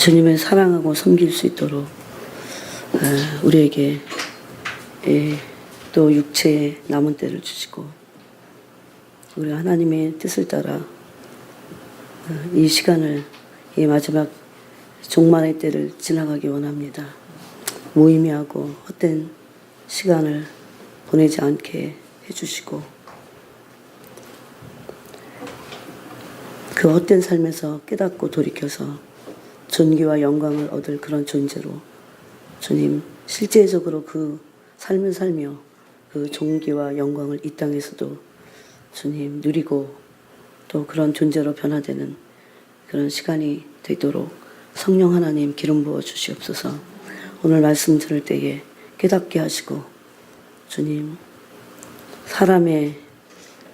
주님을 사랑하고 섬길 수 있도록 우리에게 또 육체의 남은 때를 주시고 우리 하나님의 뜻을 따라 이 시간을 이 마지막 종말의 때를 지나가기 원합니다. 무의미하고 헛된 시간을 보내지 않게 해주시고 그 헛된 삶에서 깨닫고 돌이켜서 존귀와 영광을 얻을 그런 존재로 주님 실제적으로 그 삶을 살며 그 존귀와 영광을 이 땅에서도 주님 누리고 또 그런 존재로 변화되는 그런 시간이 되도록 성령 하나님 기름 부어 주시옵소서. 오늘 말씀 들을 때에 깨닫게 하시고 주님 사람의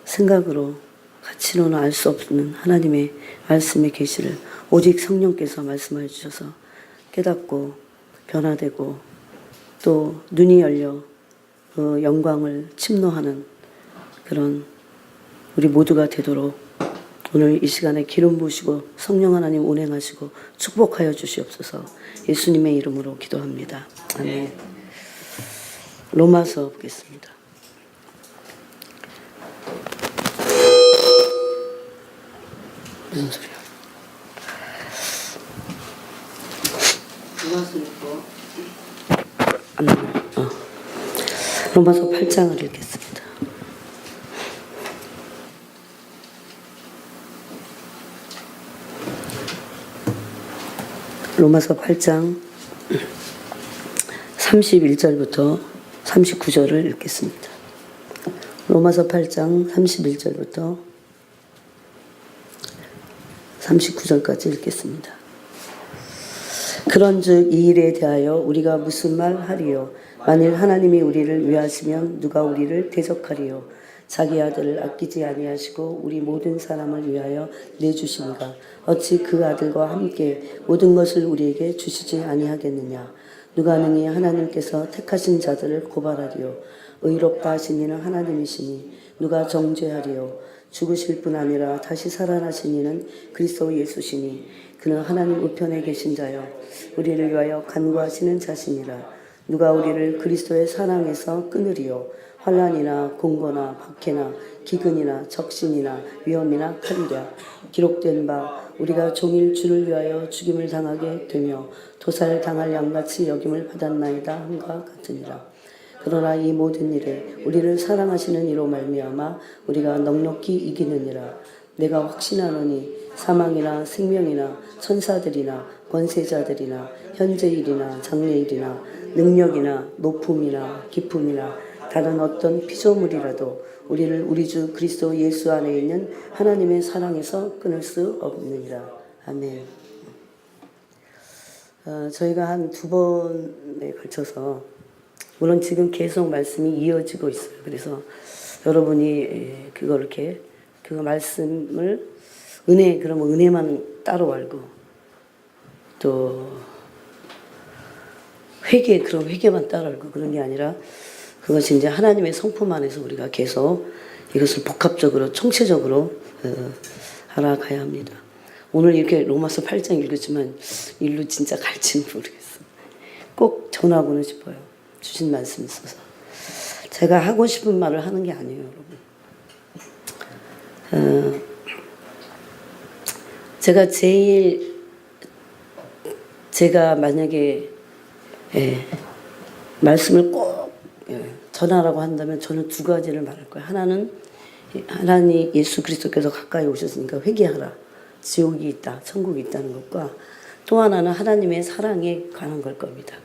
생각으로 가치로는 알 수 없는 하나님의 말씀의 계시를 오직 성령께서 말씀해 주셔서 깨닫고 변화되고 또 눈이 열려 그 영광을 침노하는 그런 우리 모두가 되도록 오늘 이 시간에 기름 부으시고 성령 하나님 운행하시고 축복하여 주시옵소서. 예수님의 이름으로 기도합니다. 아멘. 로마서 보겠습니다. 무슨 소리야? 로마서 읽고 로마서 8장을 읽겠습니다. 로마서 8장 31절부터 39절을 읽겠습니다. 로마서 8장 31절부터 39절까지 읽겠습니다. 그런즉 이 일에 대하여 우리가 무슨 말 하리요? 만일 하나님이 우리를 위하시면 누가 우리를 대적하리요? 자기 아들을 아끼지 아니하시고 우리 모든 사람을 위하여 내주시니가 어찌 그 아들과 함께 모든 것을 우리에게 주시지 아니하겠느냐? 누가 능히 하나님께서 택하신 자들을 고발하리요? 의롭다 하신 이는 하나님이시니 누가 정죄하리요? 죽으실 뿐 아니라 다시 살아나신 이는 그리스도 예수시니 그는 하나님 우편에 계신 자요 우리를 위하여 간구하시는 자시니라. 누가 우리를 그리스도의 사랑에서 끊으리요? 환난이나 공고나 박해나 기근이나 적신이나 위험이나 칼이랴. 기록된 바 우리가 종일 주를 위하여 죽임을 당하게 되며 도살 당할 양같이 여김을 받았나이다 함과 같으니라. 그러나 이 모든 일에 우리를 사랑하시는 이로 말미암아 우리가 넉넉히 이기느니라. 내가 확신하노니 사망이나 생명이나 천사들이나 권세자들이나 현재일이나 장래일이나 능력이나 높음이나 기쁨이나 다른 어떤 피조물이라도 우리를 우리 주 그리스도 예수 안에 있는 하나님의 사랑에서 끊을 수 없느니라. 아멘. 저희가 한 2번에 걸쳐서 물론 지금 계속 말씀이 이어지고 있어요. 그래서 여러분이 그 말씀을 그러면 은혜만 따로 알고 또 그럼 회개만 따로 알고 그런 게 아니라 그것이 이제 하나님의 성품 안에서 우리가 계속 이것을 복합적으로 총체적으로 알아가야 합니다. 오늘 이렇게 로마서 8장 읽었지만 일로 진짜 갈지는 모르겠어요. 꼭 전하고는 싶어요. 주신 말씀이 있어서. 제가 하고 싶은 말을 하는 게 아니에요, 여러분. 제가 만약에 말씀을 꼭 전하라고 한다면 저는 2가지를 말할 거예요. 하나는 하나님 예수 그리스도께서 가까이 오셨으니까 회개하라. 지옥이 있다, 천국이 있다는 것과 또 하나는 하나님의 사랑에 관한 걸 겁니다.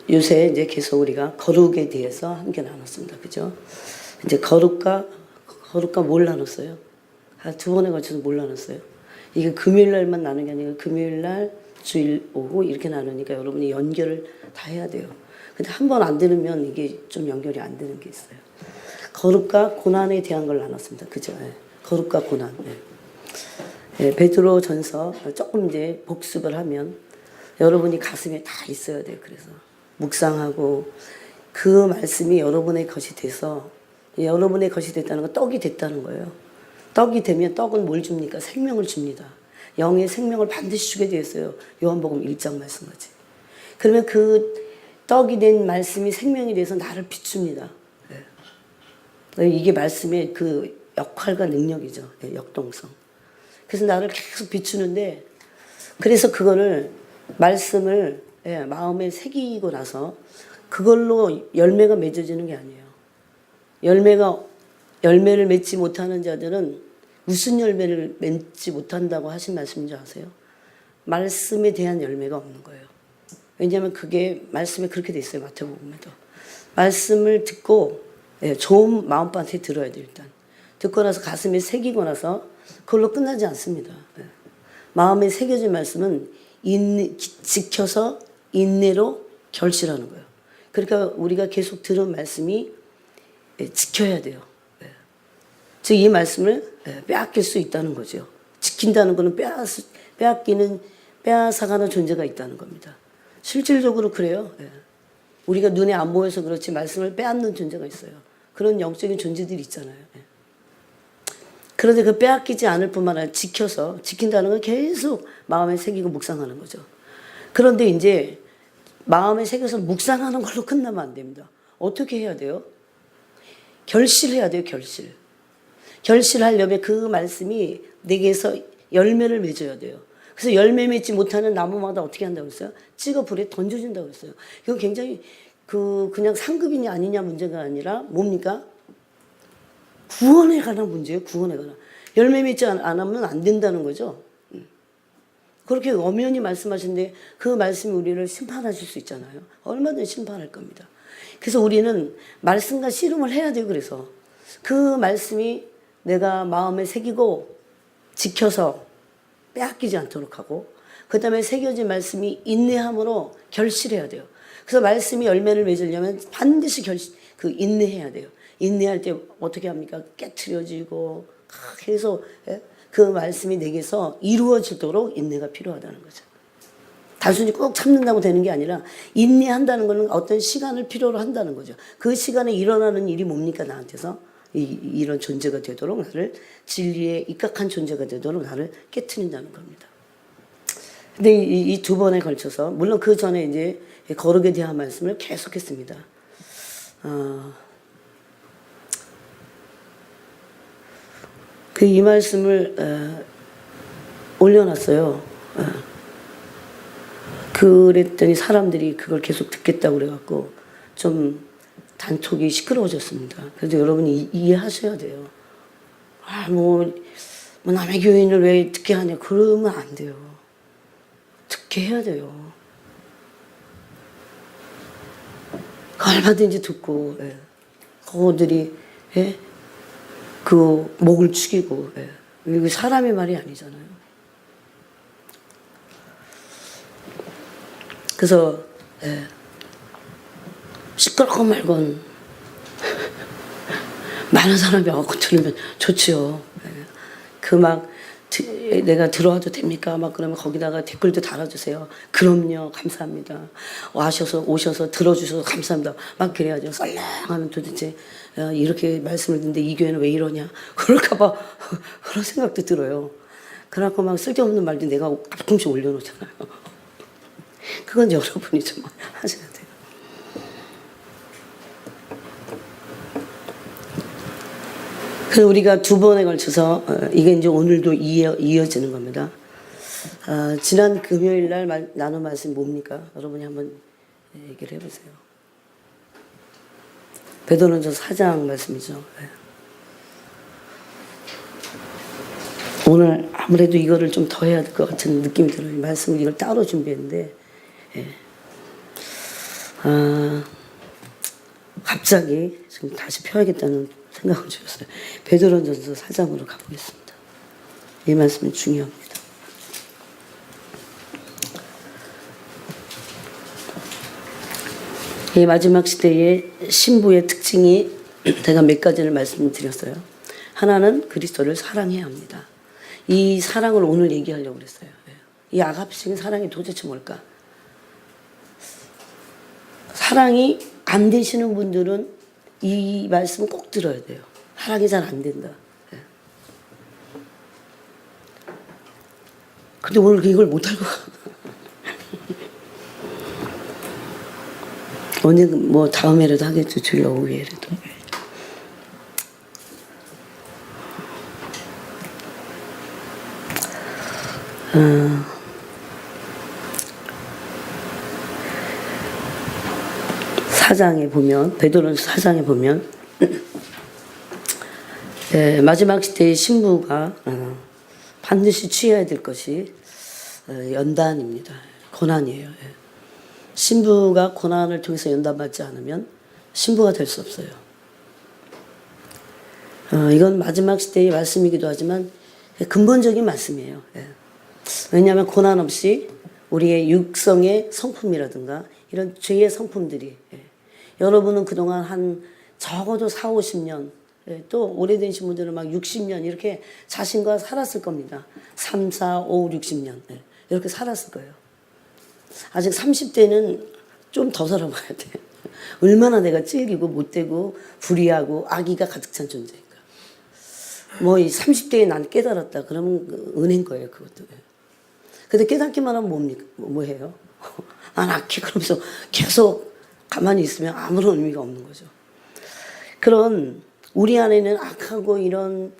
요새 이제 계속 우리가 거룩에 대해서 함께 나눴습니다. 그죠? 이제 거룩과 뭘 나눴어요? 2번에 걸쳐서 뭘 나눴어요? 이게 금요일 날만 나누는 게 아니라 금요일 날, 주일 오고 이렇게 나누니까 여러분이 연결을 다 해야 돼요. 근데 한 번 안 들으면 이게 좀 연결이 안 되는 게 있어요. 거룩과 고난에 대한 걸 나눴습니다. 그죠? 거룩과 고난. 베드로 전서 조금 이제 복습을 하면 여러분이 가슴에 다 있어야 돼요. 그래서 묵상하고 그 말씀이 여러분의 것이 돼서 여러분의 것이 됐다는 건 떡이 됐다는 거예요. 떡이 되면 떡은 뭘 줍니까? 생명을 줍니다. 영의 생명을 반드시 주게 되어 있어요. 요한복음 1장 말씀하지. 그러면 그 떡이 된 말씀이 생명이 돼서 나를 비춥니다. 이게 말씀의 그 역할과 능력이죠. 역동성. 그래서 나를 계속 비추는데, 그래서 그거를 말씀을 마음에 새기고 나서 그걸로 열매가 맺어지는 게 아니에요. 열매를 맺지 못하는 자들은 무슨 열매를 맺지 못한다고 하신 말씀인 줄 아세요? 말씀에 대한 열매가 없는 거예요. 왜냐하면 그게 말씀에 그렇게 돼 있어요. 마태복음에도. 말씀을 듣고 좋은 마음밭에 들어야 돼요. 일단 듣고 나서 가슴에 새기고 나서 그걸로 끝나지 않습니다. 마음에 새겨진 말씀은 지켜서 인내로 결실하는 거예요. 그러니까 우리가 계속 들은 말씀이 지켜야 돼요. 즉 이 말씀을 빼앗길 수 있다는 거죠. 지킨다는 것은 빼앗아가는 존재가 있다는 겁니다. 실질적으로 그래요. 우리가 눈에 안 보여서 그렇지 말씀을 빼앗는 존재가 있어요. 그런 영적인 존재들이 있잖아요. 그런데 그 빼앗기지 않을 뿐만 아니라 지킨다는 건 계속 마음에 새기고 묵상하는 거죠. 그런데 이제 마음에 새겨서 묵상하는 걸로 끝나면 안 됩니다. 어떻게 해야 돼요? 결실해야 돼요. 결실하려면 그 말씀이 내게서 열매를 맺어야 돼요. 그래서 열매 맺지 못하는 나무마다 어떻게 한다고 했어요? 찍어 불에 던져준다고 했어요. 이건 굉장히 그냥 상급이냐 아니냐 문제가 아니라 뭡니까? 구원에 관한 문제예요. 구원에 관한. 열매 맺지 않으면 안 된다는 거죠. 그렇게 엄연히 말씀하시는데 그 말씀이 우리를 심판하실 수 있잖아요. 얼마든지 심판할 겁니다. 그래서 우리는 말씀과 씨름을 해야 돼요. 그래서 그 말씀이 내가 마음에 새기고 지켜서 빼앗기지 않도록 하고, 그 다음에 새겨진 말씀이 인내함으로 결실해야 돼요. 그래서 말씀이 열매를 맺으려면 반드시 인내해야 돼요. 인내할 때 어떻게 합니까? 깨트려지고 계속 그 말씀이 내게서 이루어지도록 인내가 필요하다는 거죠. 단순히 꼭 참는다고 되는 게 아니라 인내한다는 것은 어떤 시간을 필요로 한다는 거죠. 그 시간에 일어나는 일이 뭡니까? 나한테서 이런 존재가 되도록 나를 진리에 입각한 존재가 되도록 나를 깨트린다는 겁니다. 근데 이 두 번에 걸쳐서, 물론 그 전에 이제 거룩에 대한 말씀을 계속했습니다. 이 말씀을 올려놨어요. 그랬더니 사람들이 그걸 계속 듣겠다고 그래갖고 좀 단톡이 시끄러워졌습니다. 그래서 여러분이 이해하셔야 돼요. 뭐 남의 교인을 왜 듣게 하냐, 그러면 안 돼요. 듣게 해야 돼요. 얼마든지 듣고, 그들이 그 목을 축이고, 이거 사람의 말이 아니잖아요. 그래서 시끄럽건 말건 많은 사람이 와서 들으면 좋지요. 내가 들어와도 됩니까? 막 그러면 거기다가 댓글도 달아주세요. 그럼요, 감사합니다. 오셔서 들어주셔서 감사합니다. 막 그래야죠. 썰렁하면 도대체 이렇게 말씀을 듣는데 이 교회는 왜 이러냐? 그럴까봐 그런 생각도 들어요. 그래갖고 막 쓸데없는 말도 내가 가끔씩 올려놓잖아요. 그건 여러분이 좀 하셔야 돼요. 그래서 우리가 두 번에 걸쳐서 이게 이제 오늘도 이어지는 겁니다. 지난 금요일 날 나눈 말씀이 뭡니까? 여러분이 한번 얘기를 해보세요. 베드로전서 4장 말씀이죠. 오늘 아무래도 이거를 좀 더 해야 될 것 같은 느낌이 들어요. 이 말씀을 이걸 따로 준비했는데, 갑자기 지금 다시 펴야겠다는 생각을 주셨어요. 베드로전서 4장으로 가보겠습니다. 이 말씀은 중요합니다. 이 마지막 시대의 신부의 특징이 제가 몇 가지를 말씀드렸어요. 하나는 그리스도를 사랑해야 합니다. 이 사랑을 오늘 얘기하려고 그랬어요. 이 아가페적인 사랑이 도대체 뭘까? 사랑이 안 되시는 분들은 이 말씀은 꼭 들어야 돼요. 사랑이 잘 안 된다. 근데 오늘 이걸 못 알고 언제 뭐 다음에라도 하겠죠. 주일 오후에라도. 사장에 보면 베드로전서 4장에 보면 마지막 시대의 신부가 반드시 취해야 될 것이 연단입니다. 고난이에요. 신부가 고난을 통해서 연단받지 않으면 신부가 될 수 없어요. 이건 마지막 시대의 말씀이기도 하지만 근본적인 말씀이에요. 왜냐하면 고난 없이 우리의 육성의 성품이라든가 이런 죄의 성품들이 여러분은 그동안 한 적어도 4, 50년 또 오래되신 분들은 막 60년 이렇게 자신과 살았을 겁니다. 3, 4, 5, 60년 이렇게 살았을 거예요. 아직 30대는 좀 더 살아봐야 돼. 얼마나 내가 찔기고 못되고 불의하고 악의가 가득 찬 존재인가. 뭐 이 30대에 난 깨달았다. 그러면 은혜인 거예요. 그것도. 근데 깨닫기만 하면 뭡니까? 뭐해요? 난 악해. 그러면서 계속 가만히 있으면 아무런 의미가 없는 거죠. 그런 우리 안에는 악하고 이런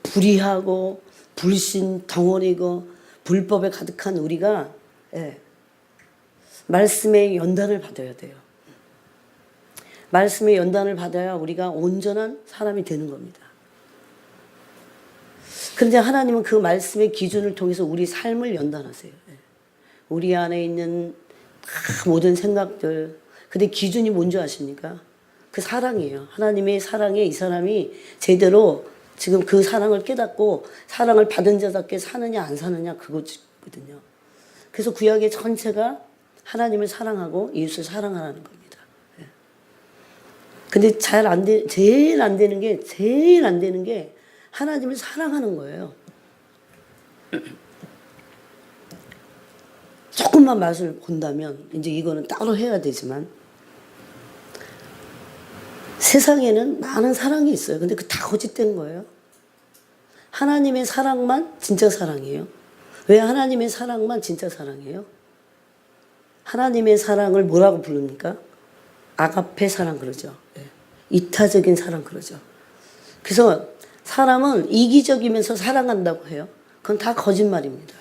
불의하고 불신 덩어리고 불법에 가득한 우리가 말씀의 연단을 받아야 돼요. 말씀의 연단을 받아야 우리가 온전한 사람이 되는 겁니다. 그런데 하나님은 그 말씀의 기준을 통해서 우리 삶을 연단하세요. 우리 안에 있는 모든 생각들. 근데 기준이 뭔지 아십니까? 그 사랑이에요. 하나님의 사랑에 이 사람이 제대로 지금 그 사랑을 깨닫고 사랑을 받은 자답게 사느냐 안 사느냐 그거거든요. 그래서 구약의 전체가 하나님을 사랑하고 이웃을 사랑하라는 겁니다. 근데 제일 안 되는 게 하나님을 사랑하는 거예요. 조금만 맛을 본다면 이제 이거는 따로 해야 되지만 세상에는 많은 사랑이 있어요. 근데 그 다 거짓된 거예요. 하나님의 사랑만 진짜 사랑이에요. 왜 하나님의 사랑만 진짜 사랑이에요? 하나님의 사랑을 뭐라고 부릅니까? 아가페 사랑 그러죠. 이타적인 사랑 그러죠. 그래서 사람은 이기적이면서 사랑한다고 해요. 그건 다 거짓말입니다.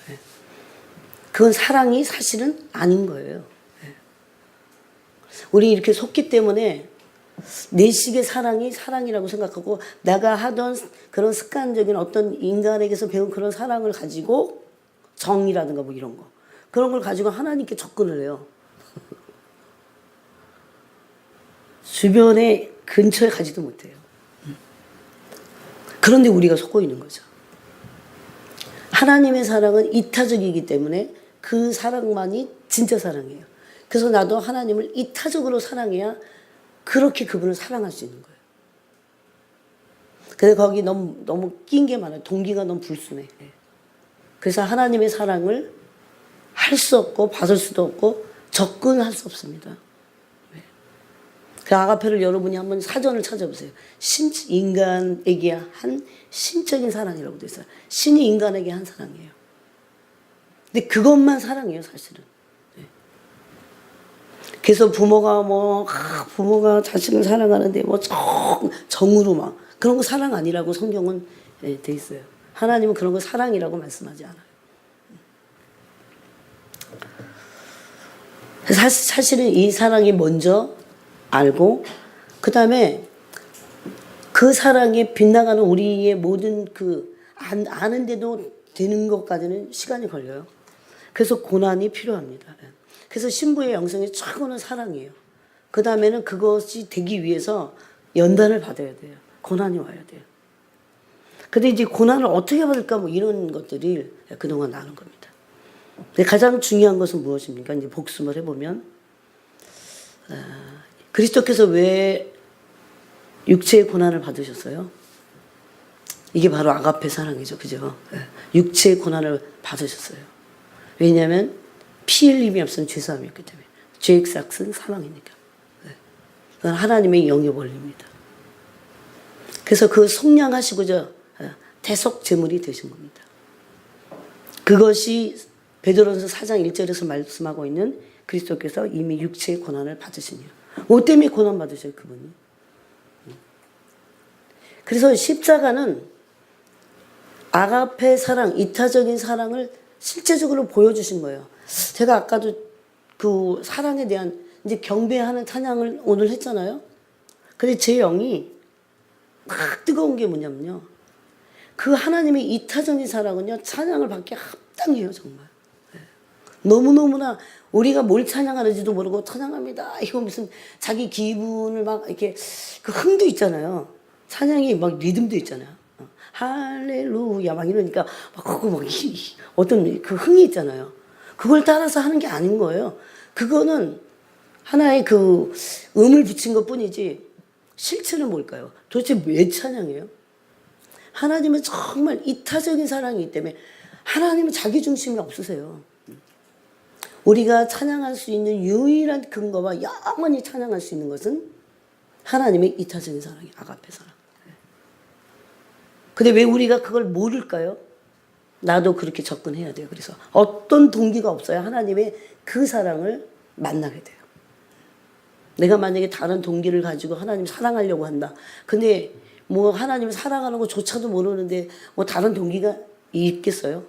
그건 사랑이 사실은 아닌 거예요. 우리 이렇게 속기 때문에 내식의 사랑이 사랑이라고 생각하고 내가 하던 그런 습관적인 어떤 인간에게서 배운 그런 사랑을 가지고 정이라든가 뭐 이런 거 그런 걸 가지고 하나님께 접근을 해요. 주변에 근처에 가지도 못해요. 그런데 우리가 속고 있는 거죠. 하나님의 사랑은 이타적이기 때문에 그 사랑만이 진짜 사랑이에요. 그래서 나도 하나님을 이타적으로 사랑해야 그렇게 그분을 사랑할 수 있는 거예요. 근데 거기 너무 낀 게 많아요. 동기가 너무 불순해. 그래서 하나님의 사랑을 할 수 없고 받을 수도 없고 접근할 수 없습니다. 그 아가페를 여러분이 한번 사전을 찾아보세요. 인간에게 한 신적인 사랑이라고 되어 있어요. 신이 인간에게 한 사랑이에요. 근데 그것만 사랑이에요, 사실은. 그래서 부모가 자식을 사랑하는데 정으로 막 그런 거 사랑 아니라고 성경은 돼 있어요. 하나님은 그런 거 사랑이라고 말씀하지 않아요. 사실은 이 사랑이 먼저 알고 그 다음에 그 사랑에 빗나가는 우리의 모든 아는데도 되는 것까지는 시간이 걸려요. 그래서 고난이 필요합니다. 그래서 신부의 영성의 최고는 사랑이에요. 그 다음에는 그것이 되기 위해서 연단을 받아야 돼요. 고난이 와야 돼요. 근데 이제 고난을 어떻게 받을까 뭐 이런 것들이 그동안 나눈 겁니다. 근데 가장 중요한 것은 무엇입니까? 이제 복습을 해보면 그리스도께서 왜 육체의 고난을 받으셨어요? 이게 바로 아가페 사랑이죠. 그죠? 육체의 고난을 받으셨어요. 왜냐하면 피 흘림이 없으면 죄사함이 없기 때문에. 죄의 삭은 사망이니까. 그건 하나님의 영의 원리입니다. 그래서 그 속량하시고자 대속 제물이 되신 겁니다. 그것이 베드로전서 4장 1절에서 말씀하고 있는 그리스도께서 이미 육체의 고난을 받으시니라. 뭐 때문에 고난 받으셔요, 그분이? 그래서 십자가는 아가페 사랑, 이타적인 사랑을 실제적으로 보여주신 거예요. 제가 아까도 그 사랑에 대한 이제 경배하는 찬양을 오늘 했잖아요. 근데 제 영이 막 뜨거운 게 뭐냐면요. 그 하나님의 이타적인 사랑은요, 찬양을 받기에 합당해요, 정말. 너무너무나 우리가 뭘 찬양하는지도 모르고 찬양합니다. 이거 무슨 자기 기분을 막 이렇게 그 흥도 있잖아요. 찬양이 막 리듬도 있잖아요. 할렐루야 막 이러니까 막 그거 막 어떤 그 흥이 있잖아요. 그걸 따라서 하는 게 아닌 거예요. 그거는 하나의 그 음을 붙인 것 뿐이지 실체는 뭘까요? 도대체 왜 찬양해요? 하나님은 정말 이타적인 사랑이기 때문에 하나님은 자기 중심이 없으세요. 우리가 찬양할 수 있는 유일한 근거와 영원히 찬양할 수 있는 것은 하나님의 이타적인 사랑이 아가페 사랑. 근데 왜 우리가 그걸 모를까요? 나도 그렇게 접근해야 돼요. 그래서 어떤 동기가 없어야 하나님의 그 사랑을 만나게 돼요. 내가 만약에 다른 동기를 가지고 하나님 사랑하려고 한다. 근데 뭐 하나님을 사랑하는 것조차도 모르는데 뭐 다른 동기가 있겠어요?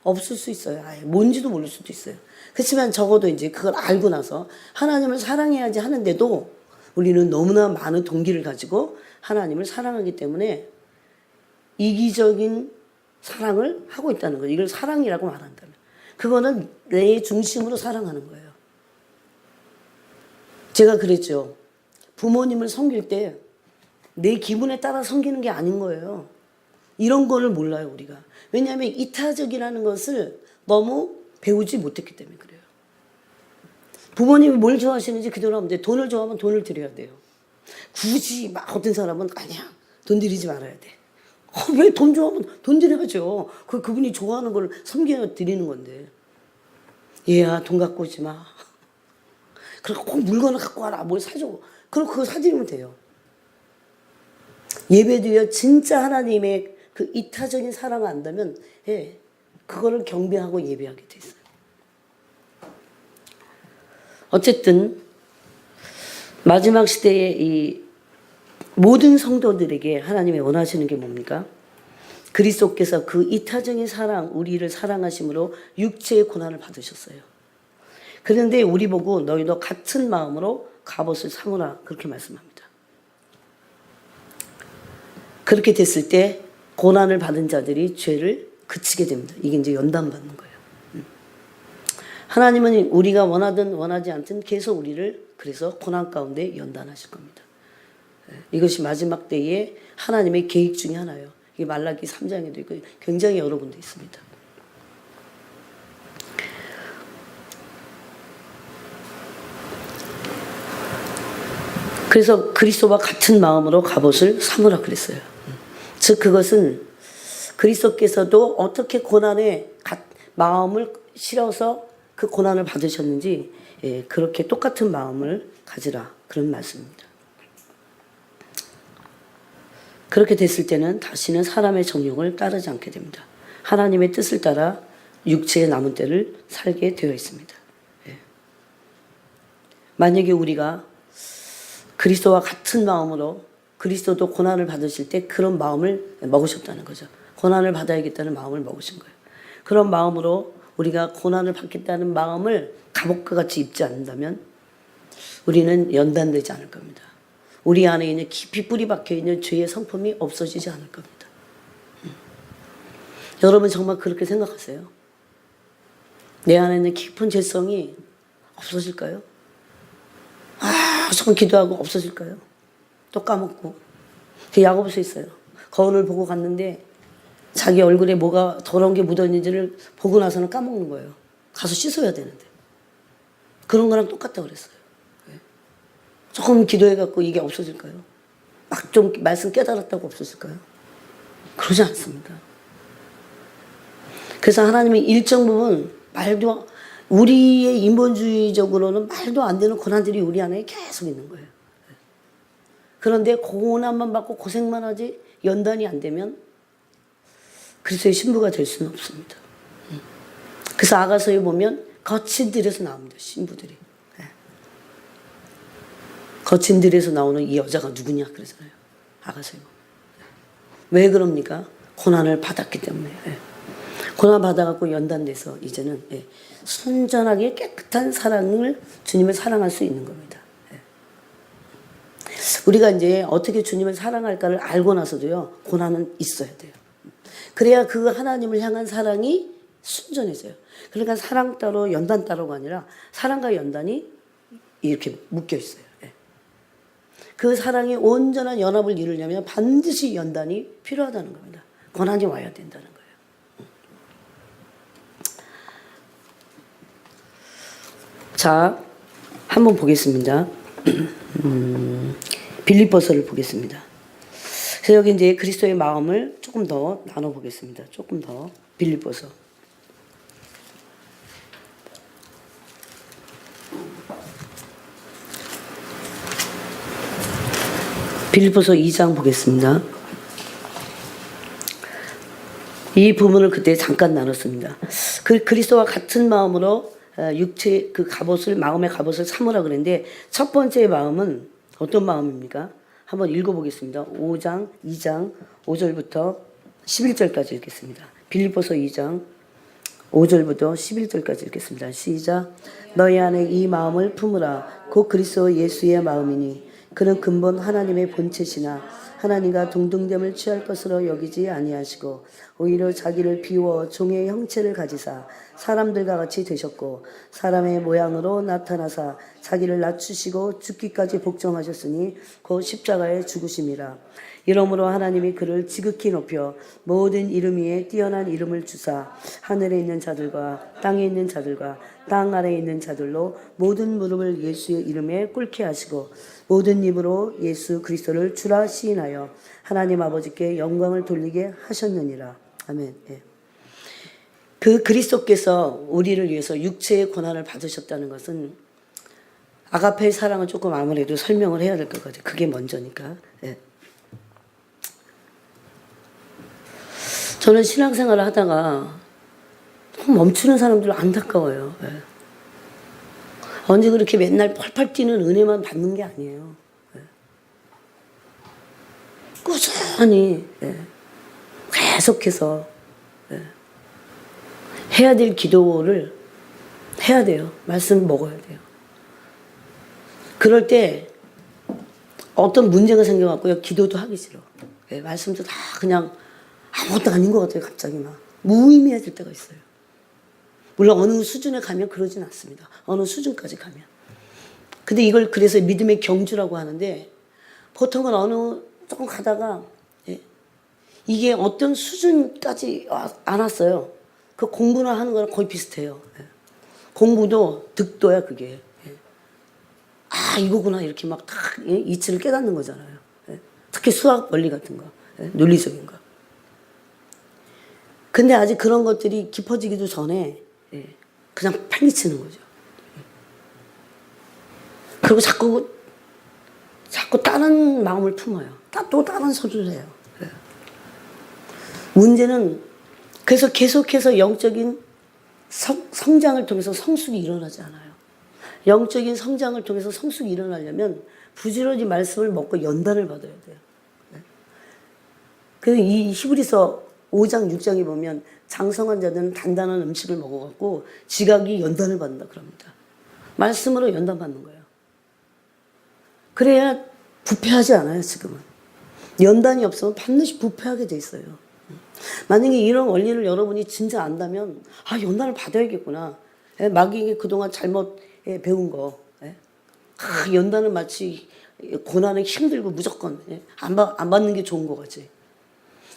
없을 수 있어요. 아예 뭔지도 모를 수도 있어요. 그렇지만 적어도 이제 그걸 알고 나서 하나님을 사랑해야지 하는데도 우리는 너무나 많은 동기를 가지고 하나님을 사랑하기 때문에 이기적인 사랑을 하고 있다는 거예요. 이걸 사랑이라고 말한다면. 그거는 내 중심으로 사랑하는 거예요. 제가 그랬죠. 부모님을 섬길 때 내 기분에 따라 섬기는 게 아닌 거예요. 이런 거를 몰라요, 우리가. 왜냐하면 이타적이라는 것을 너무 배우지 못했기 때문에 그래요. 부모님이 뭘 좋아하시는지 그대로 하면 돼요. 돈을 좋아하면 돈을 드려야 돼요. 굳이 막 어떤 사람은 아니야, 돈 들이지 말아야 돼. 왜 돈 좋아하면 돈 드려야죠. 그분이 좋아하는 걸 섬겨 드리는 건데. 얘야, 돈 갖고 오지 마. 그리고 꼭 물건을 갖고 와라. 뭘 사줘. 그럼 그거 사드리면 돼요. 예배도요, 진짜 하나님의 그 이타적인 사랑을 안다면, 예, 그거를 경배하고 예배하게 돼 있어요. 어쨌든, 마지막 시대에 이 모든 성도들에게 하나님이 원하시는 게 뭡니까? 그리스도께서 그 이타적인 사랑, 우리를 사랑하심으로 육체의 고난을 받으셨어요. 그런데 우리 보고 너희도 같은 마음으로 갑옷을 삼으라, 그렇게 말씀합니다. 그렇게 됐을 때 고난을 받은 자들이 죄를 그치게 됩니다. 이게 이제 연단받는 거예요. 하나님은 우리가 원하든 원하지 않든 계속 우리를 그래서 고난 가운데 연단하실 겁니다. 이것이 마지막 때에 하나님의 계획 중에 하나예요. 이게 말라기 3장에도 있고 굉장히 여러 군데 있습니다. 그래서 그리스도와 같은 마음으로 갑옷을 삼으라 그랬어요. 즉 그것은 그리스도께서도 어떻게 고난에 마음을 실어서 그 고난을 받으셨는지, 예, 그렇게 똑같은 마음을 가지라, 그런 말씀입니다. 그렇게 됐을 때는 다시는 사람의 정욕을 따르지 않게 됩니다. 하나님의 뜻을 따라 육체의 남은 때를 살게 되어 있습니다. 예. 만약에 우리가 그리스도와 같은 마음으로 그리스도도 고난을 받으실 때 그런 마음을 먹으셨다는 거죠. 고난을 받아야겠다는 마음을 먹으신 거예요. 그런 마음으로 우리가 고난을 받겠다는 마음을 갑옷과 같이 입지 않는다면 우리는 연단되지 않을 겁니다. 우리 안에 있는 깊이 뿌리 박혀 있는 죄의 성품이 없어지지 않을 겁니다. 여러분 정말 그렇게 생각하세요? 내 안에 있는 깊은 죄성이 없어질까요? 조금 기도하고 없어질까요? 또 까먹고. 야고보서 있어요. 거울을 보고 갔는데 자기 얼굴에 뭐가 더러운 게 묻어있는지를 보고 나서는 까먹는 거예요. 가서 씻어야 되는데. 그런 거랑 똑같다고 그랬어요. 조금 기도해갖고 이게 없어질까요? 막 좀 말씀 깨달았다고 없어질까요? 그러지 않습니다. 그래서 하나님의 일정 부분 말도, 우리의 인본주의적으로는 말도 안 되는 고난들이 우리 안에 계속 있는 거예요. 그런데 고난만 받고 고생만 하지 연단이 안 되면 그리스도의 신부가 될 수는 없습니다. 그래서 아가서에 보면 거친 들에서 나옵니다. 신부들이. 거친 들에서 나오는 이 여자가 누구냐 그러잖아요. 아가서에 보면. 왜 그럽니까? 고난을 받았기 때문에. 고난 받아갖고 연단돼서 이제는 순전하게 깨끗한 사랑을 주님을 사랑할 수 있는 겁니다. 우리가 이제 어떻게 주님을 사랑할까를 알고 나서도요, 고난은 있어야 돼요. 그래야 그 하나님을 향한 사랑이 순전해져요. 그러니까 사랑 따로 연단 따로가 아니라 사랑과 연단이 이렇게 묶여 있어요. 그 사랑이 온전한 연합을 이루려면 반드시 연단이 필요하다는 겁니다. 고난이 와야 된다는 거예요. 자, 한번 보겠습니다. 빌립보서를 보겠습니다. 그래서 여기 이제 그리스도의 마음을 조금 더 나눠보겠습니다. 조금 더. 빌립보서. 빌립보서 2장 보겠습니다. 이 부분을 그때 잠깐 나눴습니다. 그 그리스도와 같은 마음으로 육체 그 갑옷을 마음의 갑옷을 삼으라 그랬는데 첫 번째 마음은 어떤 마음입니까? 한번 읽어보겠습니다. 5장 2장 5절부터 11절까지 읽겠습니다. 빌립보서 2장 5절부터 11절까지 읽겠습니다. 시작. 너희 안에 이 마음을 품으라. 곧 그리스도 예수의 마음이니 그는 근본 하나님의 본체시나 하나님과 동등됨을 취할 것으로 여기지 아니하시고 오히려 자기를 비워 종의 형체를 가지사 사람들과 같이 되셨고 사람의 모양으로 나타나사 자기를 낮추시고 죽기까지 복종하셨으니 곧 십자가에 죽으심이라. 이러므로 하나님이 그를 지극히 높여 모든 이름 위에 뛰어난 이름을 주사 하늘에 있는 자들과 땅에 있는 자들과 땅 아래에 있는 자들로 모든 무릎을 예수의 이름에 꿇게 하시고 모든 입으로 예수 그리스도를 주라 시인하여 하나님 아버지께 영광을 돌리게 하셨느니라. 아멘. 그 그리스도께서 우리를 위해서 육체의 고난을 받으셨다는 것은 아가페의 사랑을 조금 아무래도 설명을 해야 될 것 같아요. 그게 먼저니까. 저는 신앙생활을 하다가 멈추는 사람들 안타까워요. 언제 그렇게 맨날 펄펄 뛰는 은혜만 받는 게 아니에요. 꾸준히 계속해서 해야 될 기도를 해야 돼요. 말씀 먹어야 돼요. 그럴 때 어떤 문제가 생겨갖고요. 기도도 하기 싫어. 말씀도 다 그냥 아무것도 아닌 것 같아요. 갑자기 막 무의미해질 때가 있어요. 물론 어느 수준에 가면 그러진 않습니다. 어느 수준까지 가면. 근데 이걸 그래서 믿음의 경주라고 하는데 보통은 어느 조금 가다가 이게 어떤 수준까지 안 왔어요. 그 공부나 하는 거랑 거의 비슷해요. 공부도 득도야 그게. 아 이거구나 이렇게 막 다 이치를 깨닫는 거잖아요. 특히 수학 원리 같은 거, 논리적인 거. 근데 아직 그런 것들이 깊어지기도 전에 그냥 팽이치는 거죠. 그리고 자꾸 다른 마음을 품어요. 또 다른 소리를 해요. 문제는 그래서 계속해서 영적인 성장을 통해서 성숙이 일어나지 않아요. 영적인 성장을 통해서 성숙이 일어나려면 부지런히 말씀을 먹고 연단을 받아야 돼요. 그래서 이 히브리서 5장 6장에 보면 장성한 자들은 단단한 음식을 먹어갖고 지각이 연단을 받는다 그럽니다. 말씀으로 연단받는 거예요. 그래야 부패하지 않아요. 지금은. 연단이 없으면 반드시 부패하게 돼 있어요. 만약에 이런 원리를 여러분이 진짜 안다면 연단을 받아야겠구나. 마귀에게 그동안 잘못 배운 거. 연단은 마치 고난에 힘들고 무조건 안 받는 게 좋은 거 같지.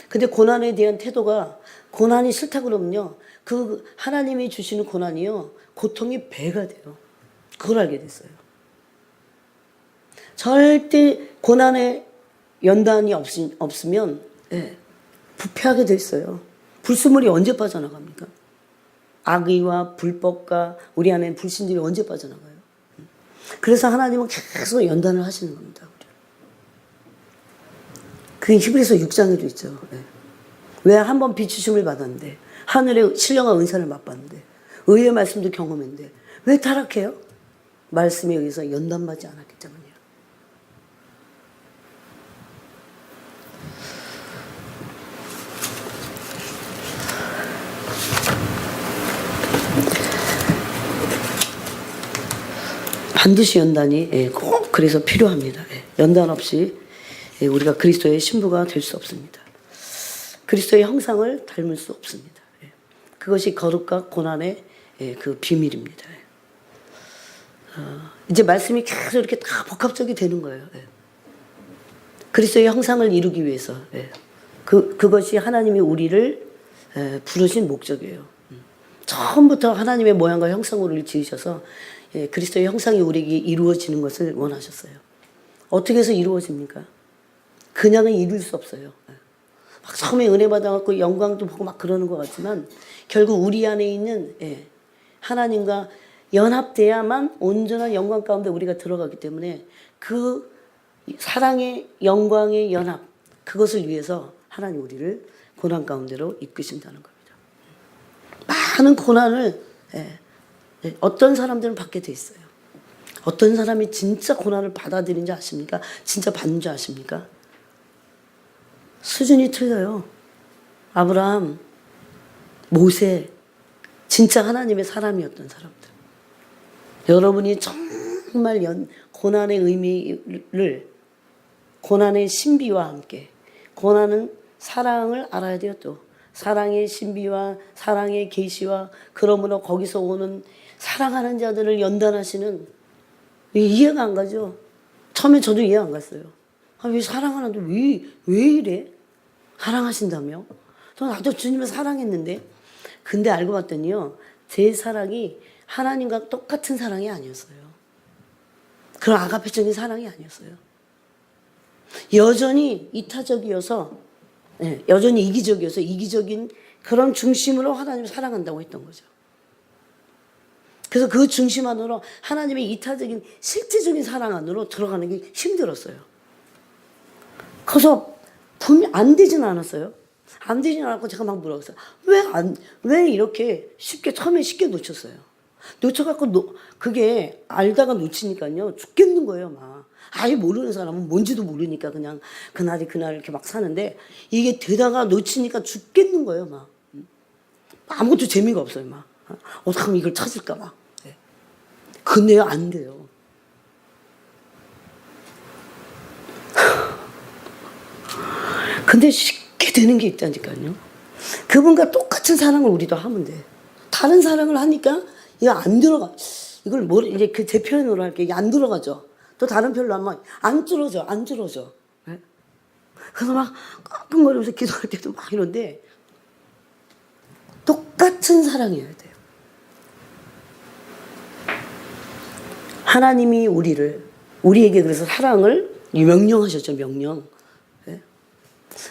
근데 고난에 대한 태도가 고난이 싫다 그러면요. 그 하나님이 주시는 고난이요. 고통이 배가 돼요. 그걸 알게 됐어요. 절대 고난에 연단이 없으면 부패하게 돼 있어요. 불순물이 언제 빠져나갑니까? 악의와 불법과 우리 안에 불신들이 언제 빠져나가요? 그래서 하나님은 계속 연단을 하시는 겁니다. 그게 히브리서 6장에도 있죠. 왜 한 번 비추심을 받았는데, 하늘의 신령한 은사를 맛봤는데, 의의 말씀도 경험했는데 왜 타락해요? 말씀에 의해서 연단받지 않았기 때문이에요. 반드시 연단이 꼭 그래서 필요합니다. 연단 없이 우리가 그리스도의 신부가 될 수 없습니다. 그리스도의 형상을 닮을 수 없습니다. 그것이 거룩과 고난의 그 비밀입니다. 이제 말씀이 계속 이렇게 다 복합적이 되는 거예요. 그리스도의 형상을 이루기 위해서 그것이 하나님이 우리를 부르신 목적이에요. 처음부터 하나님의 모양과 형상으로 지으셔서 그리스도의 형상이 우리에게 이루어지는 것을 원하셨어요. 어떻게 해서 이루어집니까? 그냥은 이룰 수 없어요. 막 처음에 은혜 받아갖고 영광도 보고 막 그러는 것 같지만 결국 우리 안에 있는 하나님과 연합돼야만 온전한 영광 가운데 우리가 들어가기 때문에 그 사랑의 영광의 연합, 그것을 위해서 하나님 우리를 고난 가운데로 이끄신다는 겁니다. 많은 고난을 어떤 사람들은 받게 돼 있어요. 어떤 사람이 진짜 고난을 받아들이는지 아십니까? 진짜 받는 줄 아십니까? 수준이 틀려요. 아브라함, 모세, 진짜 하나님의 사람이었던 사람들. 여러분이 정말 고난의 의미를, 고난의 신비와 함께, 고난은 사랑을 알아야 돼요. 또 사랑의 신비와 사랑의 계시와 그러므로 거기서 오는 사랑하는 자들을 연단하시는, 이해가 안 가죠. 처음에 저도 이해 안 갔어요. 왜 사랑하는데 왜 이래? 사랑하신다며? 나도 주님을 사랑했는데. 근데 알고 봤더니요, 제 사랑이 하나님과 똑같은 사랑이 아니었어요. 그런 아가페적인 사랑이 아니었어요. 여전히 이타적이어서, 여전히 이기적이어서 이기적인 그런 중심으로 하나님을 사랑한다고 했던 거죠. 그래서 그 중심 안으로 하나님의 이타적인 실제적인 사랑 안으로 들어가는 게 힘들었어요. 그래서 분명 안 되진 않았어요. 안 되진 않았고 제가 막 물어봤어요. 왜 이렇게 처음에 쉽게 놓쳤어요? 놓쳐갖고 그게 알다가 놓치니까요, 죽겠는 거예요, 막. 아예 모르는 사람은 뭔지도 모르니까 그냥 그날 이렇게 막 사는데, 이게 되다가 놓치니까 죽겠는 거예요, 막. 아무것도 재미가 없어요, 막. 어떻게 하면 이걸 찾을까, 막. 근데요, 안 돼요. 근데 쉽게 되는 게 있다니까요. 그분과 똑같은 사랑을 우리도 하면 돼. 다른 사랑을 하니까 이거 안 들어가. 이걸 이제 제 표현으로 할게. 이게 안 들어가죠. 또 다른 표현로 하면 안 줄어져. 그래서 막 끙끙거리면서 기도할 때도 막 이런데, 똑같은 사랑이어야 돼요. 하나님이 우리에게 그래서 사랑을 명령하셨죠, 명령.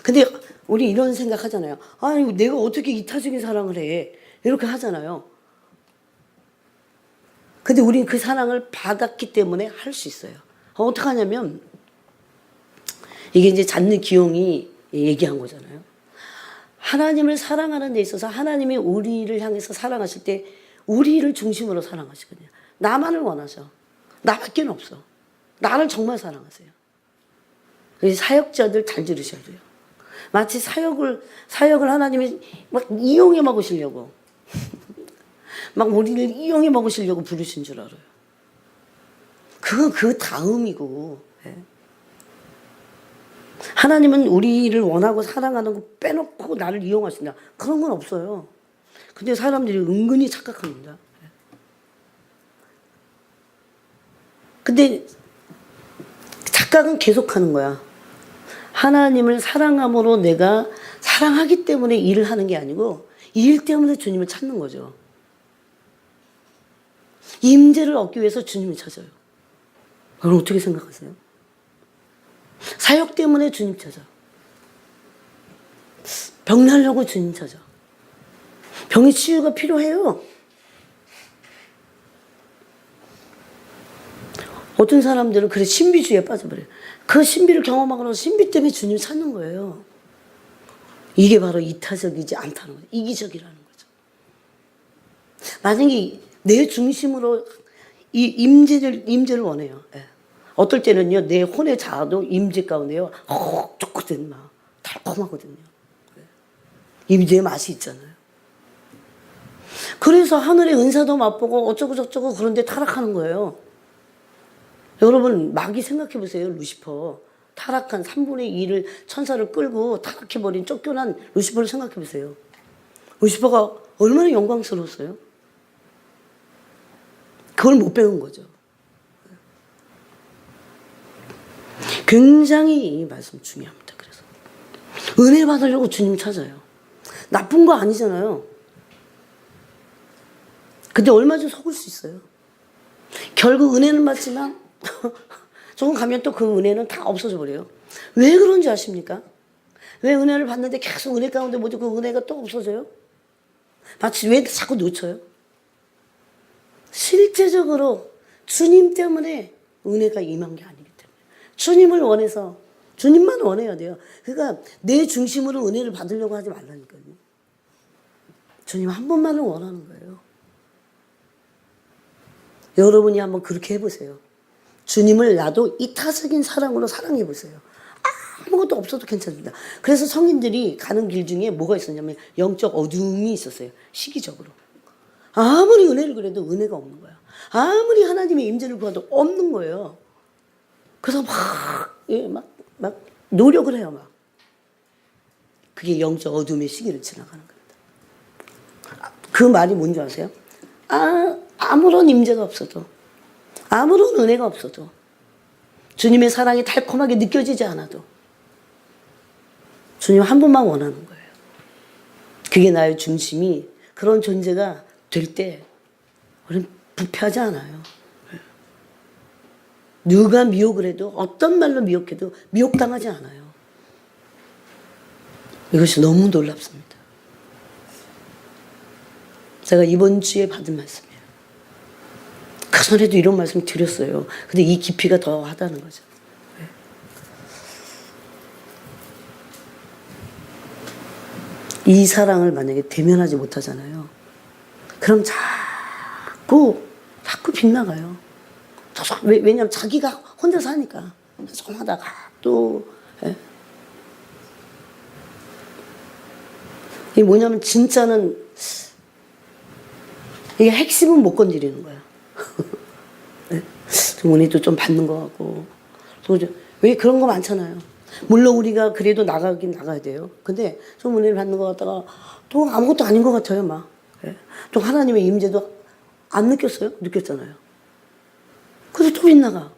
근데 우리 이런 생각 하잖아요. 아니, 내가 어떻게 이타적인 사랑을 해? 이렇게 하잖아요. 근데 우리는 그 사랑을 받았기 때문에 할 수 있어요. 어떻게 하냐면, 이게 이제 잡는 기용이 얘기한 거잖아요. 하나님을 사랑하는 데 있어서 하나님이 우리를 향해서 사랑하실 때 우리를 중심으로 사랑하시거든요. 나만을 원하셔. 나밖에 없어. 나를 정말 사랑하세요. 사역자들 잘 들으셔야 돼요. 마치 사역을 하나님이 막 이용해 먹으시려고 막 우리를 이용해 먹으시려고 부르신 줄 알아요. 그건 그 다음이고, 하나님은 우리를 원하고 사랑하는 거 빼놓고 나를 이용하신다, 그런 건 없어요. 근데 사람들이 은근히 착각합니다. 근데 착각은 계속하는 거야. 하나님을 사랑함으로 내가 사랑하기 때문에 일을 하는 게 아니고, 일 때문에 주님을 찾는 거죠. 임재를 얻기 위해서 주님을 찾아요. 그럼 어떻게 생각하세요? 사역 때문에 주님 찾아. 병 나려고 주님 찾아. 병의 치유가 필요해요. 어떤 사람들은 그래 신비주의에 빠져버려요. 그 신비를 경험하고 나서 신비 때문에 주님을 찾는 거예요. 이게 바로 이타적이지 않다는 거죠. 이기적이라는 거죠. 만약에 내 중심으로 이 임재를 원해요. 예. 어떨 때는요, 내 혼의 자아도 임재 가운데요, 좋거든, 막. 달콤하거든요. 임재의 맛이 있잖아요. 그래서 하늘의 은사도 맛보고 어쩌고저쩌고 그런데 타락하는 거예요. 여러분, 마귀 생각해 보세요, 루시퍼. 타락한 3분의 2를 천사를 끌고 타락해버린 쫓겨난 루시퍼를 생각해 보세요. 루시퍼가 얼마나 영광스러웠어요? 그걸 못 배운 거죠. 굉장히 이 말씀 중요합니다. 그래서 은혜 받으려고 주님 찾아요. 나쁜 거 아니잖아요. 근데 얼마 전 속을 수 있어요. 결국 은혜는 받지만 조금 가면 또 그 은혜는 다 없어져 버려요. 왜 그런지 아십니까? 왜 은혜를 받는데 계속 은혜 가운데 뭐죠? 그 은혜가 또 없어져요? 마치 왜 자꾸 놓쳐요? 실제적으로 주님 때문에 은혜가 임한 게 아니기 때문에. 주님을 원해서, 주님만 원해야 돼요. 그러니까 내 중심으로 은혜를 받으려고 하지 말라니까요. 주님 한 분만을 원하는 거예요. 여러분이 한번 그렇게 해보세요. 주님을 나도 이타적인 사랑으로 사랑해보세요. 아무것도 없어도 괜찮습니다. 그래서 성인들이 가는 길 중에 뭐가 있었냐면 영적 어둠이 있었어요. 시기적으로. 아무리 은혜를 그래도 은혜가 없는 거야. 아무리 하나님의 임재를 구해도 없는 거예요. 그래서 막 노력을 해요. 막. 그게 영적 어둠의 시기를 지나가는 겁니다. 그 말이 뭔지 아세요? 아무런 임재가 없어도, 아무런 은혜가 없어도, 주님의 사랑이 달콤하게 느껴지지 않아도 주님 한 분만 원하는 거예요. 그게 나의 중심이 그런 존재가 될 때 우리는 부패하지 않아요. 누가 미혹을 해도, 어떤 말로 미혹해도 미혹당하지 않아요. 이것이 너무 놀랍습니다. 제가 이번 주에 받은 말씀이에요. 그 전에도 이런 말씀 드렸어요. 근데 이 깊이가 더 하다는 거죠. 이 사랑을 만약에 대면하지 못하잖아요. 그럼 자꾸 빗나가요. 왜냐면 자기가 혼자 사니까. 조마다가 또. 이게 뭐냐면 진짜는 이게 핵심은 못 건드리는 거야. 좀 은혜도 좀 받는 거 같고. 왜 그런 거 많잖아요. 물론 우리가 그래도 나가긴 나가야 돼요. 근데 좀 은혜를 받는 거 같다가 또 아무것도 아닌 것 같아요, 막. 또 하나님의 임재도 안 느꼈어요? 느꼈잖아요. 그래서 또 빗나가.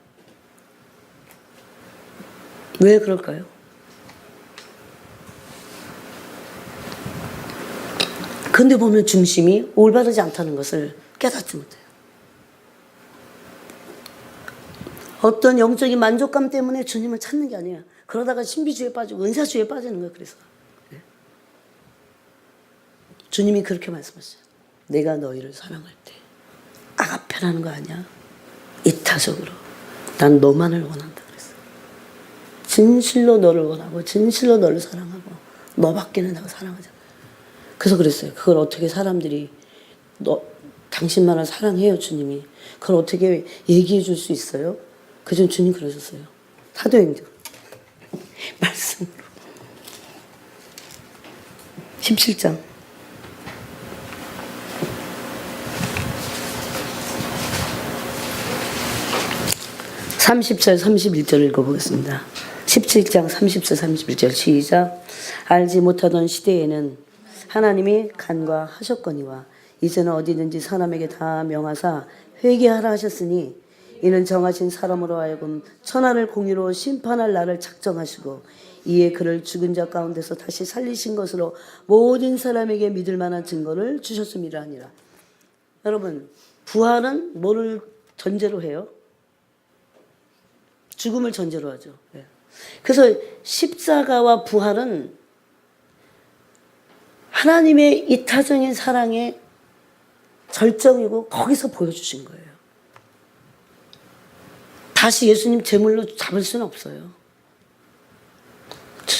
왜 그럴까요? 근데 보면 중심이 올바르지 않다는 것을 깨닫지 못해요. 어떤 영적인 만족감 때문에 주님을 찾는 게 아니야. 그러다가 신비주의에 빠지고 은사주의에 빠지는 거예요. 그래서 주님이 그렇게 말씀하셨어요. 내가 너희를 사랑할 때 아가페라는 거 아니야. 이타적으로 난 너만을 원한다 그랬어. 진실로 너를 원하고 진실로 너를 사랑하고 너밖에는 내가 사랑하지 않아. 그래서 그랬어요. 그걸 어떻게 사람들이 당신만을 사랑해요 주님이. 그걸 어떻게 얘기해 줄 수 있어요? 그전 주님 그러셨어요. 사도행전 말씀으로 17장 30절 31절 읽어보겠습니다. 17장 30절 31절 시작. 알지 못하던 시대에는 하나님이 간과하셨거니와 이제는 어디든지 사람에게 다 명하사 회개하라 하셨으니 이는 정하신 사람으로 하여금 천하를 공의로 심판할 날을 작정하시고 이에 그를 죽은 자 가운데서 다시 살리신 것으로 모든 사람에게 믿을 만한 증거를 주셨음이라 하니라. 여러분, 부활은 뭐를 전제로 해요? 죽음을 전제로 하죠. 그래서 십자가와 부활은 하나님의 이타적인 사랑의 절정이고 거기서 보여주신 거예요. 다시 예수님 제물로 잡을 수는 없어요.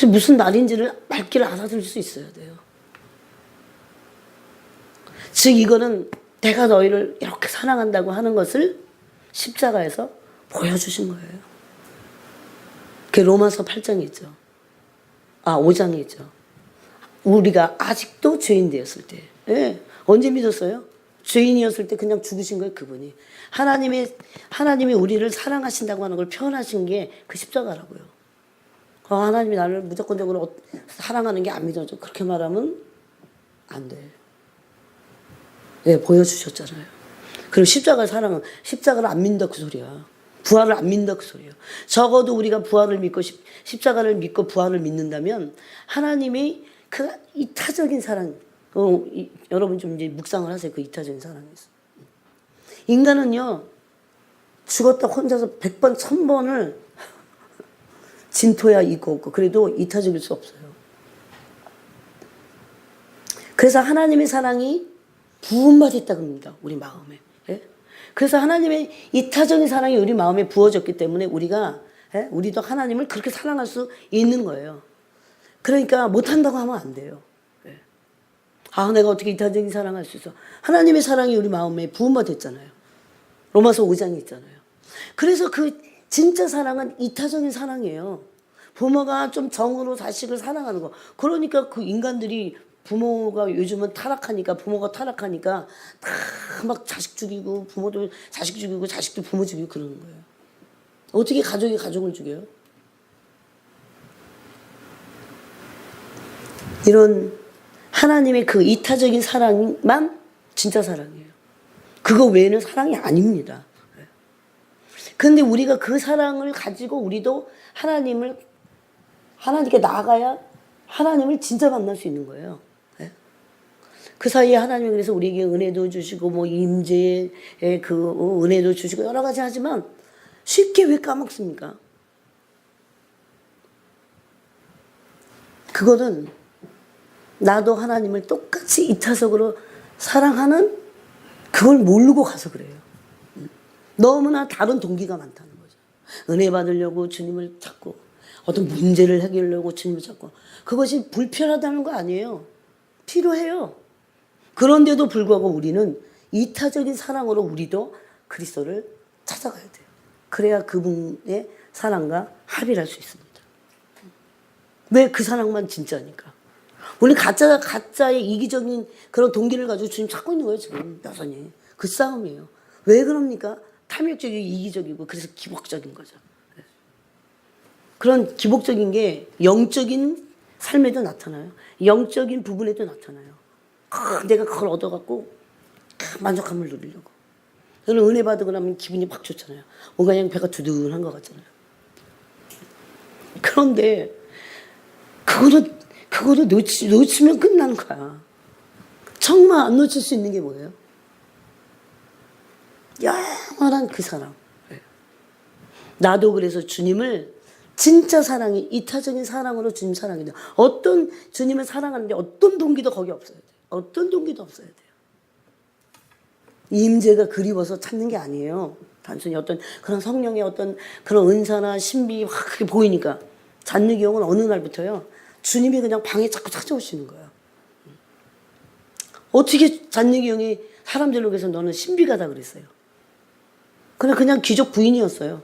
그래서 무슨 날인지를 말귀를 알아들을 수 있어야 돼요. 즉 이거는 내가 너희를 이렇게 사랑한다고 하는 것을 십자가에서 보여주신 거예요. 그게 로마서 8장에 있죠. 5장에 있죠. 우리가 아직도 죄인 되었을 때. 예. 언제 믿었어요? 죄인이었을 때 그냥 죽으신 거예요, 그분이. 하나님이 우리를 사랑하신다고 하는 걸 표현하신 게 그 십자가라고요. 하나님이 나를 무조건적으로 사랑하는 게 안 믿어져. 그렇게 말하면 안 돼. 예, 보여주셨잖아요. 그리고 십자가를 안 믿는다 그 소리야. 부활을 안 믿는다 그 소리야. 적어도 우리가 부활을 믿고 십자가를 믿고 부활을 믿는다면 하나님이 그 이타적인 사랑, 여러분 좀 이제 묵상을 하세요. 그 이타적인 사랑에서. 인간은요, 죽었다 혼자서 100번, 1000번을 진토야 있고 없고, 그래도 이타적일 수 없어요. 그래서 하나님의 사랑이 부음받았다 그럽니다. 우리 마음에. 예? 그래서 하나님의 이타적인 사랑이 우리 마음에 부어졌기 때문에 우리도 하나님을 그렇게 사랑할 수 있는 거예요. 그러니까 못한다고 하면 안 돼요. 예. 내가 어떻게 이타적인 사랑할 수 있어. 하나님의 사랑이 우리 마음에 부음받았잖아요. 로마서 5장이 있잖아요. 그래서 그 진짜 사랑은 이타적인 사랑이에요. 부모가 좀 정으로 자식을 사랑하는 거. 그러니까 그 인간들이 부모가 요즘은 부모가 타락하니까 다 막 자식 죽이고 부모도 자식 죽이고 자식도 부모 죽이고 그러는 거예요. 어떻게 가족이 가족을 죽여요? 이런 하나님의 그 이타적인 사랑만 진짜 사랑이에요. 그거 외에는 사랑이 아닙니다. 그런데 우리가 그 사랑을 가지고 우리도 하나님께 나아가야 하나님을 진짜 만날 수 있는 거예요. 그 사이에 하나님이 그래서 우리에게 은혜도 주시고 임재의 그 은혜도 주시고 여러 가지 하지만 쉽게 왜 까먹습니까? 그거는 나도 하나님을 똑같이 이타적으로 사랑하는 그걸 모르고 가서 그래요. 너무나 다른 동기가 많다는 거죠. 은혜 받으려고 주님을 찾고 어떤 문제를 해결하려고 주님을 찾고 그것이 불편하다는 거 아니에요. 필요해요. 그런데도 불구하고 우리는 이타적인 사랑으로 우리도 그리스도를 찾아가야 돼요. 그래야 그분의 사랑과 합의할 수 있습니다. 왜 그 사랑만 진짜니까. 우리 가짜의 이기적인 그런 동기를 가지고 주님 찾고 있는 거예요, 지금 여전히. 그 싸움이에요. 왜 그럽니까? 탐욕적이고 이기적이고 그래서 기복적인 거죠. 그런 기복적인 게 영적인 삶에도 나타나요. 영적인 부분에도 나타나요. 내가 그걸 얻어갖고 만족함을 누리려고. 저는 은혜 받고 나면 기분이 막 좋잖아요. 뭔가 그냥 배가 두둔한 것 같잖아요. 그런데 그거를 놓치면 끝나는 거야. 정말 안 놓칠 수 있는 게 뭐예요? 영원한 그 사랑. 나도 그래서 주님을 진짜 사랑이 이타적인 사랑으로 주님 사랑해야 돼요. 어떤 주님을 사랑하는데 어떤 동기도 거기 없어야 돼요. 어떤 동기도 없어야 돼요. 임재가 그리워서 찾는 게 아니에요. 단순히 어떤 그런 성령의 어떤 그런 은사나 신비 확 그렇게 보이니까. 잔느기 형은 어느 날부터요. 주님이 그냥 방에 자꾸 찾아오시는 거예요. 어떻게 잔느기 형이 사람들로 해서 너는 신비가다 그랬어요. 그냥 귀족 부인이었어요.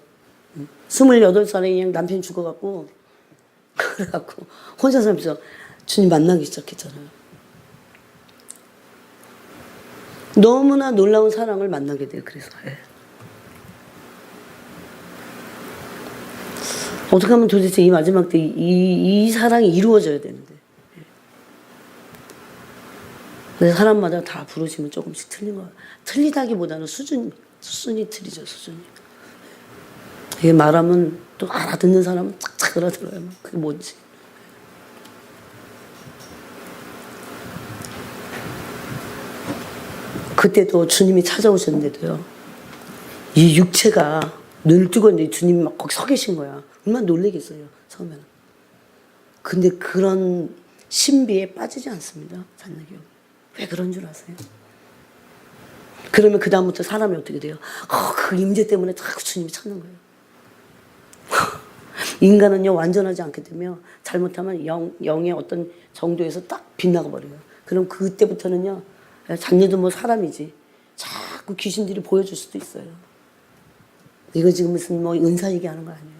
28살에 그냥 남편이 죽어갖고 그래갖고 혼자 살면서 주님 만나기 시작했잖아요. 너무나 놀라운 사랑을 만나게 돼요. 그래서 어떻게 하면 도대체 이 마지막 때 이 사랑이 이루어져야 되는데. 그래서 사람마다 다 부르시면 조금씩 틀린 거예요. 틀리다기보다는 수준이 틀리죠. 수준이. 이게 말하면 또 알아듣는 사람은 착착 알아들어요. 그게 뭔지. 그때도 주님이 찾아오셨는데도요. 이 육체가 눈을 뜨고 있는데 주님이 막 거기 서 계신 거야. 얼마나 놀라겠어요. 처음에는. 근데 그런 신비에 빠지지 않습니다. 잔느기 형. 왜 그런 줄 아세요? 그러면 그 다음부터 사람이 어떻게 돼요? 그 임재 때문에 자꾸 주님이 찾는 거예요. 인간은요 완전하지 않기 때문에 잘못하면 영의 어떤 정도에서 딱 빗나가 버려요. 그럼 그때부터는요 자녀도 뭐 사람이지 자꾸 귀신들이 보여줄 수도 있어요. 이거 지금 무슨 뭐 은사 얘기하는 거 아니에요.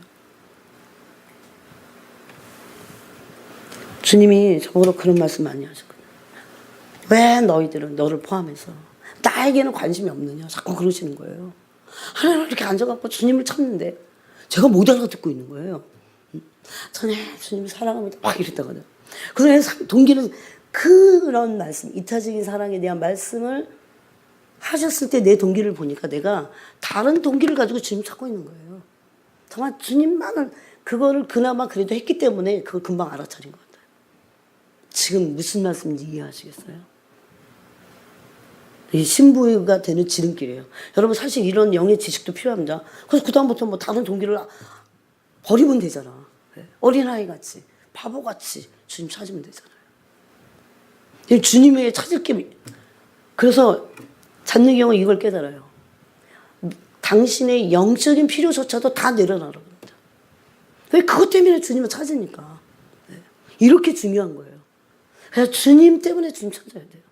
주님이 저보고 그런 말씀 많이 하셨거든요. 왜 너희들은 너를 포함해서 나에게는 관심이 없느냐 자꾸 그러시는 거예요. 하나님 이렇게 앉아갖고 주님을 찾는데 제가 못 알아듣고 있는 거예요. 전에 주님 사랑합니다 막 이랬다거든요. 그래서 동기는 그런 말씀 이타적인 사랑에 대한 말씀을 하셨을 때 내 동기를 보니까 내가 다른 동기를 가지고 주님 찾고 있는 거예요. 정말 주님만은 그거를 그나마 그래도 했기 때문에 그걸 금방 알아차린 것 같아요. 지금 무슨 말씀인지 이해하시겠어요? 이 신부가 되는 지름길이에요. 여러분 사실 이런 영의 지식도 필요합니다. 그래서 그다음부터 뭐 다른 동기를 버리면 되잖아. 어린아이 같이 바보같이 주님 찾으면 되잖아요. 주님에게 찾을 게 그래서 잔느 경우 이걸 깨달아요. 당신의 영적인 필요조차도 다 내려놔라. 왜 그것 때문에 주님을 찾으니까. 이렇게 중요한 거예요. 그래서 주님 때문에 주님 찾아야 돼요.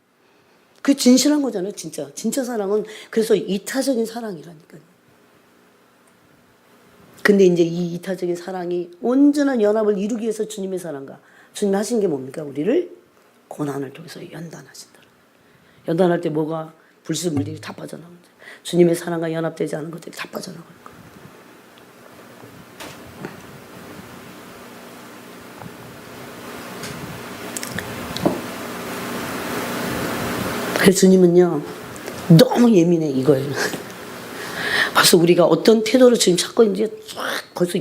그게 진실한 거잖아요, 진짜. 진짜 사랑은 그래서 이타적인 사랑이라니까요. 근데 이제 이 이타적인 사랑이 온전한 연합을 이루기 위해서 주님의 사랑과 주님 하신 게 뭡니까? 우리를 고난을 통해서 연단하신다. 연단할 때 뭐가 불순물들이 다 빠져나오는데 주님의 사랑과 연합되지 않은 것들이 다 빠져나가는 거예요. 그래서 주님은요 너무 예민해 이거예요. 벌써 우리가 어떤 태도를 지금 찾고 있는지 벌써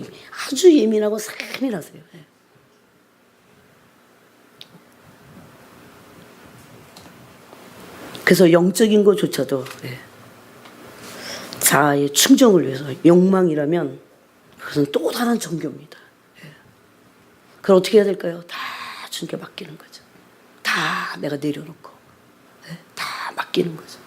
아주 예민하고 세밀하세요. 그래서 영적인 것조차도 자아의 충정을 위해서 욕망이라면 그것은 또 다른 종교입니다. 그걸 어떻게 해야 될까요? 다 주님께 맡기는 거죠. 다 내가 내려놓고 다 맡기는 거죠.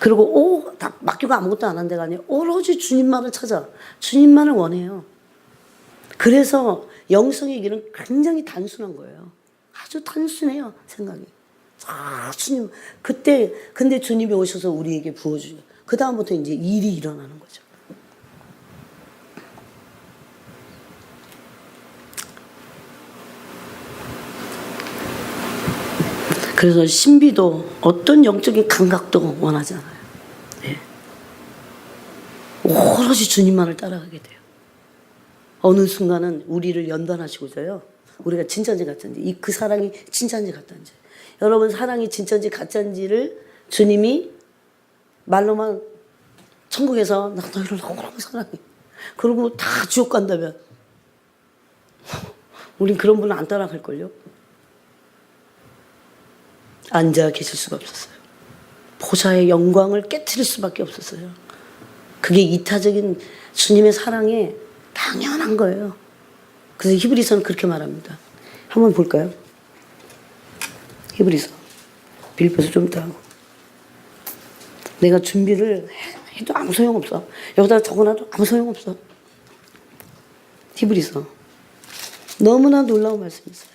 그리고 다 맡기고 아무것도 안 한 데가 아니라 오로지 주님만을 찾아 주님만을 원해요. 그래서 영성의 길은 굉장히 단순한 거예요. 아주 단순해요 생각이. 주님 그때 근데 주님이 오셔서 우리에게 부어주죠. 그 다음부터 이제 일이 일어나는 거죠. 그래서 신비도 어떤 영적인 감각도 원하지 않아요. 오로지 주님만을 따라가게 돼요. 어느 순간은 우리를 연단하시고서요. 우리가 진짜인지 가짜인지 그 사랑이 진짜인지 가짜인지 여러분 사랑이 진짜인지 가짜인지를 주님이 말로만 천국에서 나 너희를 너무너무 사랑해 그러고 다 지옥 간다면 우린 그런 분은 안 따라갈걸요. 앉아 계실 수가 없었어요. 보좌의 영광을 깨트릴 수밖에 없었어요. 그게 이타적인 주님의 사랑에 당연한 거예요. 그래서 히브리서는 그렇게 말합니다. 한번 볼까요? 히브리서 빌립보서 좀 이따 하고 내가 준비를 해도 아무 소용없어. 여기다 적어놔도 아무 소용없어. 히브리서 너무나 놀라운 말씀이 있어요.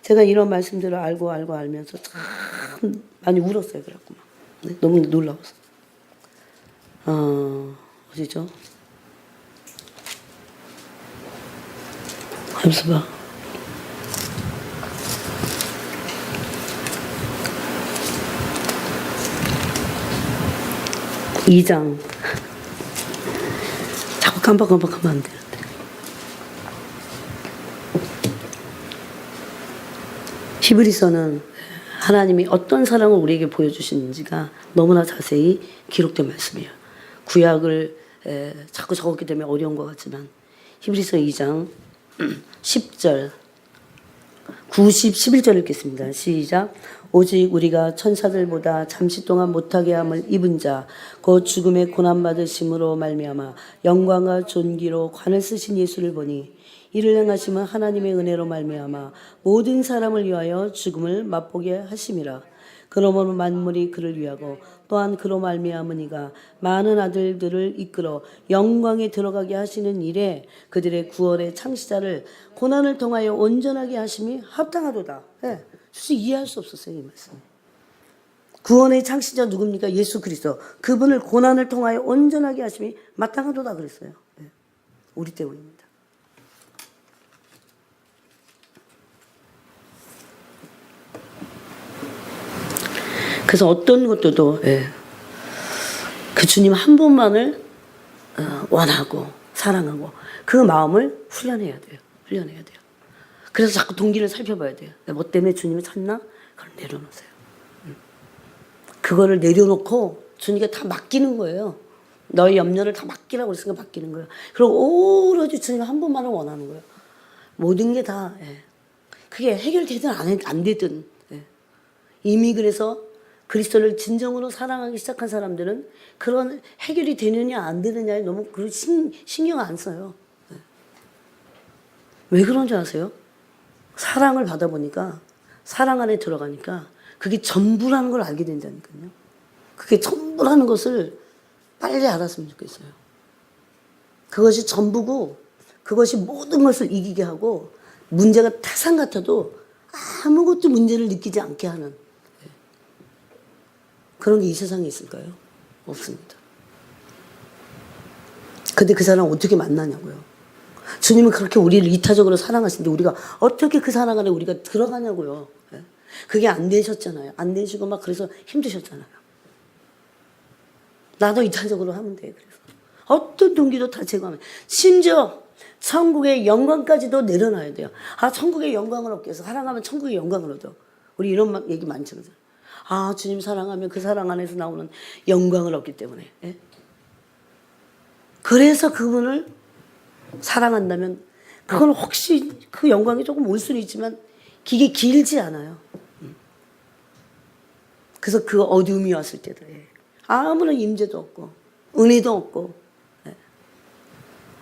제가 이런 말씀들을 알고 알면서 참 많이 울었어요. 그래갖고 막 너무 놀라워서. 어디죠? 잠시만. 2장. 자꾸 깜빡깜빡하면 안 되는데. 히브리서는 하나님이 어떤 사랑을 우리에게 보여주시는지가 너무나 자세히 기록된 말씀이에요. 구약을 자꾸 적었기 때문에 어려운 것 같지만 히브리서 2장 10절 90, 11절 읽겠습니다. 시작. 오직 우리가 천사들보다 잠시 동안 못하게 함을 입은 자 곧 죽음의 고난받으심으로 말미암아 영광과 존귀로 관을 쓰신 예수를 보니 이를 행하심은 하나님의 은혜로 말미암아 모든 사람을 위하여 죽음을 맛보게 하심이라. 그러므로 만물이 그를 위하고 또한 그로 말미암으니가 많은 아들들을 이끌어 영광에 들어가게 하시는 일에 그들의 구원의 창시자를 고난을 통하여 온전하게 하심이 합당하도다. 네. 솔직히 이해할 수 없었어요, 이 말씀. 구원의 창시자 누굽니까? 예수 그리스도. 그분을 고난을 통하여 온전하게 하심이 마땅하도다 그랬어요. 네. 우리 때문입니다. 그래서 어떤 것도 그 주님 한 분만을 원하고 사랑하고 그 마음을 훈련해야 돼요. 훈련해야 돼요. 그래서 자꾸 동기를 살펴봐야 돼요. 뭐 때문에 주님을 찾나? 그걸 내려놓으세요. 그거를 내려놓고 주님께 다 맡기는 거예요. 너의 염려를 다 맡기라고 그랬으니까 맡기는 거예요. 그리고 오로지 주님 한 분만을 원하는 거예요. 모든 게 다 그게 해결되든 안 되든 이미 그래서 그리스도를 진정으로 사랑하기 시작한 사람들은 그런 해결이 되느냐 안 되느냐에 너무 신경 안 써요. 왜 그런 줄 아세요? 사랑을 받아보니까 사랑 안에 들어가니까 그게 전부라는 걸 알게 된다니까요. 그게 전부라는 것을 빨리 알았으면 좋겠어요. 그것이 전부고 그것이 모든 것을 이기게 하고 문제가 태산 같아도 아무것도 문제를 느끼지 않게 하는 그런 게 이 세상에 있을까요? 없습니다. 근데 그 사람 어떻게 만나냐고요. 주님은 그렇게 우리를 이타적으로 사랑하시는데 우리가 어떻게 그 사랑 안에 우리가 들어가냐고요. 그게 안 되셨잖아요. 안 되시고 막 그래서 힘드셨잖아요. 나도 이타적으로 하면 돼. 그래서 어떤 동기도 다 제거하면 심지어 천국의 영광까지도 내려놔야 돼요. 아, 천국의 영광을 얻기 위해서 사랑하면 천국의 영광을 얻어. 우리 이런 얘기 많죠. 아, 주님 사랑하면 그 사랑 안에서 나오는 영광을 얻기 때문에. 그래서 그분을 사랑한다면 그건 혹시 그 영광이 조금 올 수는 있지만 그게 길지 않아요. 그래서 그 어두움이 왔을 때도 아무런 임재도 없고 은혜도 없고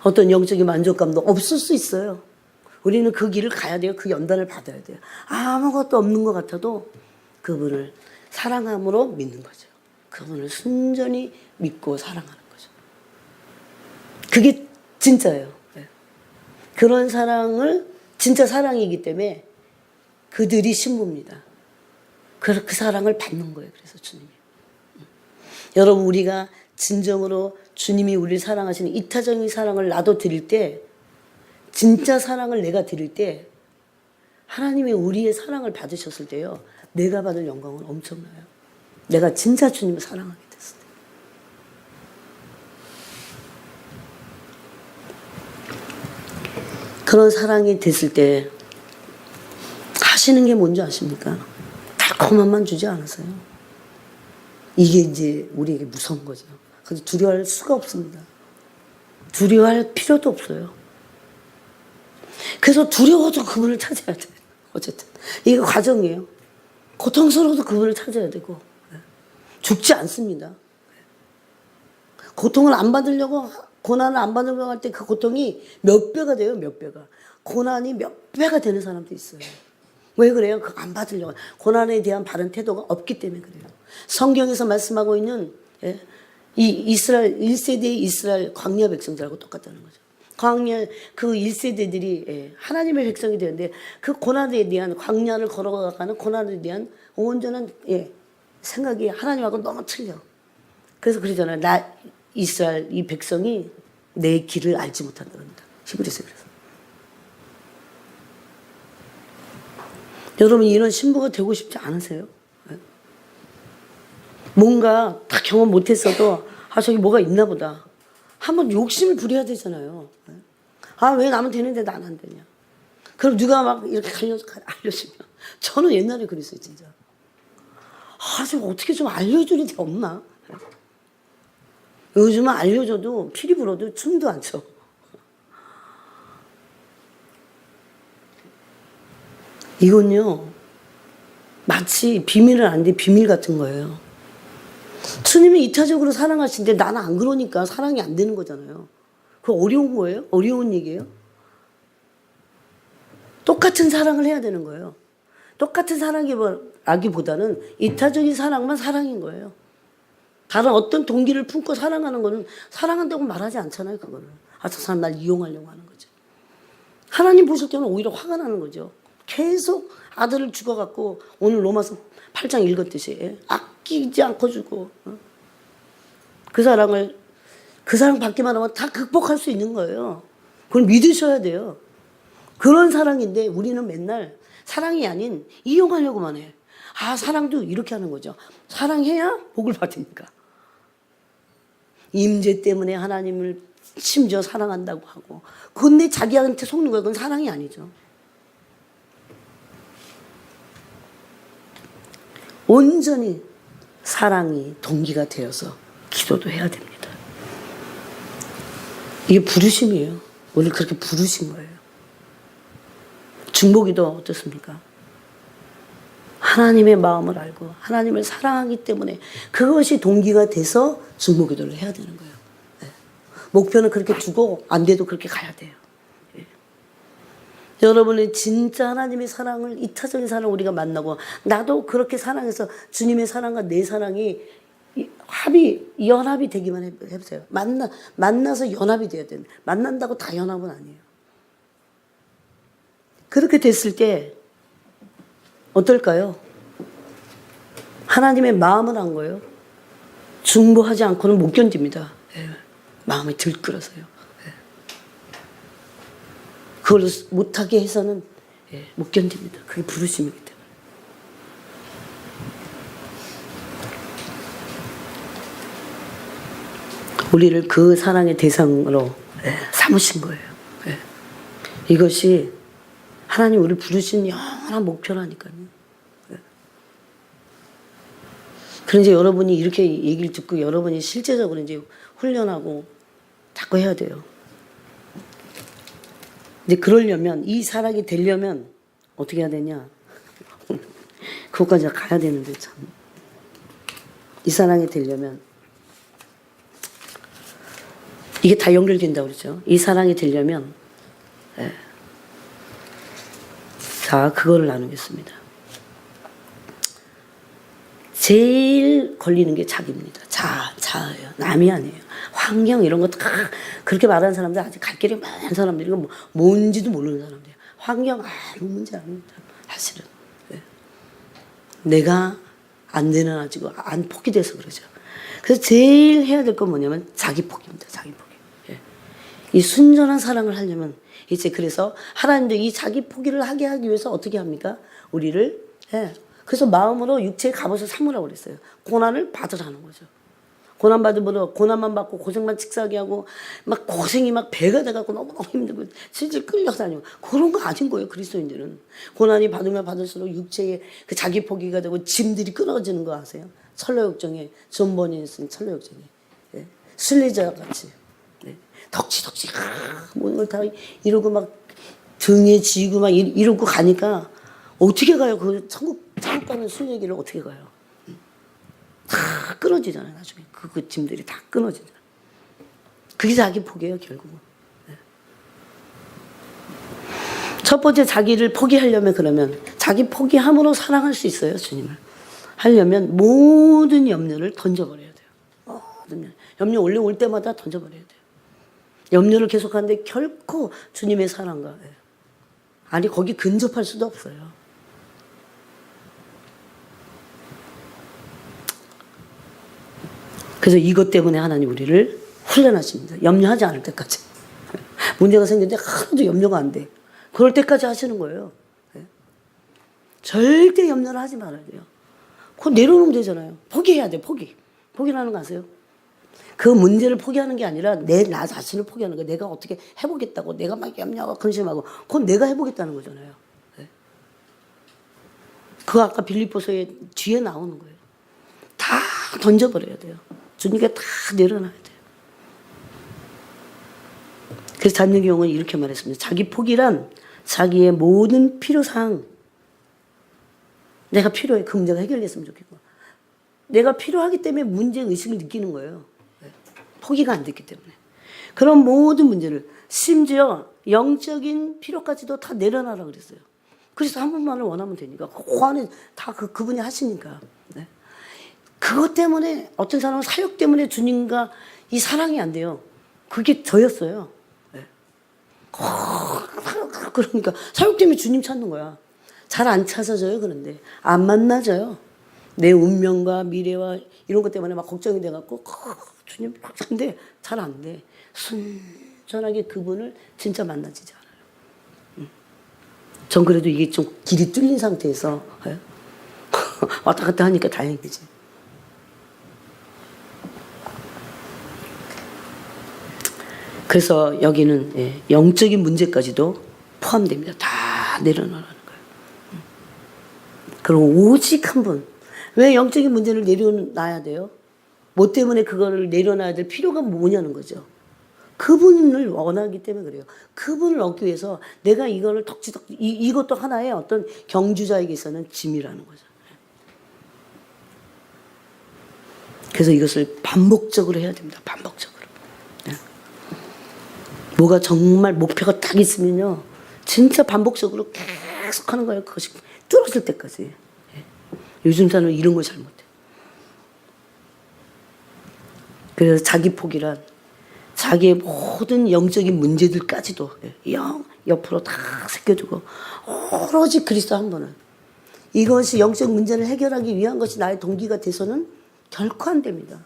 어떤 영적인 만족감도 없을 수 있어요. 우리는 그 길을 가야 돼요. 그 연단을 받아야 돼요. 아무것도 없는 것 같아도 그분을 사랑함으로 믿는 거죠. 그분을 순전히 믿고 사랑하는 거죠. 그게 진짜예요. 그런 사랑을 진짜 사랑이기 때문에 그들이 신부입니다. 그 사랑을 받는 거예요. 그래서 주님이. 여러분 우리가 진정으로 주님이 우리를 사랑하시는 이타적인 사랑을 나도 드릴 때 진짜 사랑을 내가 드릴 때 하나님이 우리의 사랑을 받으셨을 때요. 내가 받을 영광은 엄청나요. 내가 진짜 주님을 사랑하게 됐을 때. 그런 사랑이 됐을 때 하시는 게 뭔지 아십니까? 달콤함만 주지 않으세요. 이게 이제 우리에게 무서운 거죠. 그래서 두려워할 수가 없습니다. 두려워할 필요도 없어요. 그래서 두려워도 그분을 찾아야 돼요. 어쨌든 이게 과정이에요. 고통스러워도 그분을 찾아야 되고 죽지 않습니다. 고통을 안 받으려고 고난을 안 받으려고 할 때 그 고통이 몇 배가 돼요. 몇 배가. 고난이 몇 배가 되는 사람도 있어요. 왜 그래요? 그거 안 받으려고. 고난에 대한 바른 태도가 없기 때문에 그래요. 성경에서 말씀하고 있는 이 이스라엘 1세대의 이스라엘 광야 백성들하고 똑같다는 거죠. 광야 그 1세대들이 하나님의 백성이 되는데 그 고난에 대한 광야를 걸어가는 고난에 대한 온전한 생각이 하나님하고 너무 틀려. 그래서 그러잖아요. 나 이스라엘 이 백성이 내 길을 알지 못한다 그럽니다. 히브리서 그래서. 여러분 이런 신부가 되고 싶지 않으세요? 뭔가 다 경험 못했어도 저기 뭐가 있나 보다. 한번 욕심을 부려야 되잖아요. 왜 나면 되는데 난 안 되냐. 그럼 누가 막 이렇게 알려주면. 저는 옛날에 그랬어요, 진짜. 좀 어떻게 좀 알려주는 데 없나? 요즘은 알려줘도 피리 불어도 춤도 안 춰. 이건요, 마치 비밀은 아닌데 비밀 같은 거예요. 주님이 이타적으로 사랑하시는데 나는 안 그러니까 사랑이 안 되는 거잖아요. 그거 어려운 거예요? 어려운 얘기예요? 똑같은 사랑을 해야 되는 거예요. 똑같은 사랑이라기보다는 이타적인 사랑만 사랑인 거예요. 다른 어떤 동기를 품고 사랑하는 거는 사랑한다고 말하지 않잖아요. 그거는. 아, 저 사람 날 이용하려고 하는 거죠. 하나님 보실 때는 오히려 화가 나는 거죠. 계속 아들을 죽어갖고 오늘 로마서 8장 읽었듯이 아끼지 않고 주고 그 사랑 받기만 하면 다 극복할 수 있는 거예요. 그걸 믿으셔야 돼요. 그런 사랑인데 우리는 맨날 사랑이 아닌 이용하려고만 해. 아, 사랑도 이렇게 하는 거죠. 사랑해야 복을 받으니까. 임재 때문에 하나님을 심지어 사랑한다고 하고 그건 자기한테 속는 거야. 그건 사랑이 아니죠. 온전히 사랑이 동기가 되어서 기도도 해야 됩니다. 이게 부르심이에요. 오늘 그렇게 부르신 거예요. 중보기도 어떻습니까? 하나님의 마음을 알고 하나님을 사랑하기 때문에 그것이 동기가 돼서 중보기도를 해야 되는 거예요. 네. 목표는 그렇게 두고 안 돼도 그렇게 가야 돼요. 네. 여러분의 진짜 하나님의 사랑을 이타적인 사랑을 우리가 만나고 나도 그렇게 사랑해서 주님의 사랑과 내 사랑이 연합이 되기만 해보세요. 만나서 연합이 돼야 되는. 만난다고 다 연합은 아니에요. 그렇게 됐을 때 어떨까요? 하나님의 마음을 안 거예요. 중보하지 않고는 못 견딥니다. 네. 마음이 들끓어서요. 네. 그걸 못하게 해서는 못 견딥니다. 그게 부르심이기 때문에. 우리를 그 사랑의 대상으로 삼으신 거예요. 이것이 하나님 우리를 부르신 영원한 목표라니까요. 그런데 여러분이 이렇게 얘기를 듣고 여러분이 실제적으로 이제 훈련하고 자꾸 해야 돼요. 근데 그러려면 이 사랑이 되려면 어떻게 해야 되냐? 그것까지 가야 되는데 참. 이 사랑이 되려면 이게 다 연결된다고 그러죠. 이 사랑이 되려면 자, 그거를 나누겠습니다. 제일 걸리는 게 자기입니다. 자아예요. 남이 아니에요. 환경 이런 거 다 그렇게 말하는 사람들 아직 갈 길이 많은 사람들이 뭔지도 모르는 사람들이에요. 환경 아무 문제 아닙니다. 사실은. 네. 내가 안 되는 아지고 안 포기돼서 그러죠. 그래서 제일 해야 될 건 뭐냐면 자기 포기입니다. 자기 포기. 네. 이 순전한 사랑을 하려면 이제 그래서 하나님도 이 자기 포기를 하게 하기 위해서 어떻게 합니까? 우리를 그래서 마음으로 육체의 갑옷을 삼으라고 그랬어요. 고난을 받으라는 거죠. 고난만 받고 고생만 직사하게 하고 막 고생이 막 배가 돼갖고 너무너무 힘들고 실질 끌려다니고 그런 거 아닌 거예요. 그리스도인들은. 고난이 받으면 받을수록 육체의 그 자기 포기가 되고 짐들이 끊어지는 거 아세요? 철로역정에 존 버니 쓴 철로역정에 순례자 같이 덕지덕지 모든 걸 다 이러고 막 등에 지고 막 이러고 가니까 어떻게 가요? 그 천국 가는 순례길을 어떻게 가요? 다 끊어지잖아요. 나중에 그 짐들이 다 끊어지잖아요. 그게 자기 포기예요. 결국은. 첫 번째 자기를 포기하려면 그러면 자기 포기함으로 사랑할 수 있어요. 주님을 하려면 모든 염려를 던져버려야 돼요. 모든 염려 올라올 때마다 던져버려야 돼요. 염려를 계속하는데 결코 주님의 사랑과 아니 거기 근접할 수도 없어요. 그래서 이것 때문에 하나님 우리를 훈련하십니다. 염려하지 않을 때까지. 문제가 생겼는데 하나도 염려가 안 돼. 그럴 때까지 하시는 거예요. 절대 염려를 하지 말아야 돼요. 그거 내려놓으면 되잖아요. 포기해야 돼. 포기라는 거 아세요? 그 문제를 포기하는 게 아니라 나 자신을 포기하는 거예요. 내가 어떻게 해보겠다고. 내가 막 염려하고 근심하고. 그건 내가 해보겠다는 거잖아요. 그거 아까 빌립보서의 뒤에 나오는 거예요. 다 던져버려야 돼요. 주님께 다 내려놔야 돼요. 그래서 잔여경은 이렇게 말했습니다. 자기 포기란 자기의 모든 필요사항. 내가 필요해. 그 문제가 해결됐으면 좋겠고. 내가 필요하기 때문에 문제의식을 느끼는 거예요. 포기가 안 됐기 때문에. 그런 모든 문제를 심지어 영적인 필요까지도 다 내려놔라 그랬어요. 그리스도 한 분만을 원하면 되니까. 그 안에 다 그분이 하시니까. 네. 그것 때문에 어떤 사람은 사역 때문에 주님과 이 사랑이 안 돼요. 그게 저였어요. 네. 그러니까 사역 때문에 주님 찾는 거야. 잘 안 찾아져요. 그런데 안 만나져요. 내 운명과 미래와 이런 것 때문에 막 걱정이 돼갖고 주님 근데 잘 안 돼. 순전하게 그분을 진짜 만나지지 않아요. 전 그래도 이게 좀 길이 뚫린 상태에서 왔다 갔다 하니까 다행이지. 그래서 여기는 영적인 문제까지도 포함됩니다. 다 내려놓으라는 거예요. 그럼 오직 한 분. 왜 영적인 문제를 내려놔야 돼요? 뭐 때문에 그거를 내려놔야 될 필요가 뭐냐는 거죠. 그분을 원하기 때문에 그래요. 그분을 얻기 위해서 내가 이거를 덕지덕 이것도 하나의 어떤 경주자에게서는 짐이라는 거죠. 그래서 이것을 반복적으로 해야 됩니다. 반복적으로. 뭐가 정말 목표가 딱 있으면요, 진짜 반복적으로 계속 하는 거예요. 그것이 뚫어질 때까지. 요즘 사람은 이런 걸 잘 못해. 그래서 자기 포기란 자기의 모든 영적인 문제들까지도 옆으로 다 새겨두고 오로지 그리스도 한 분은, 이것이 영적 문제를 해결하기 위한 것이 나의 동기가 돼서는 결코 안 됩니다.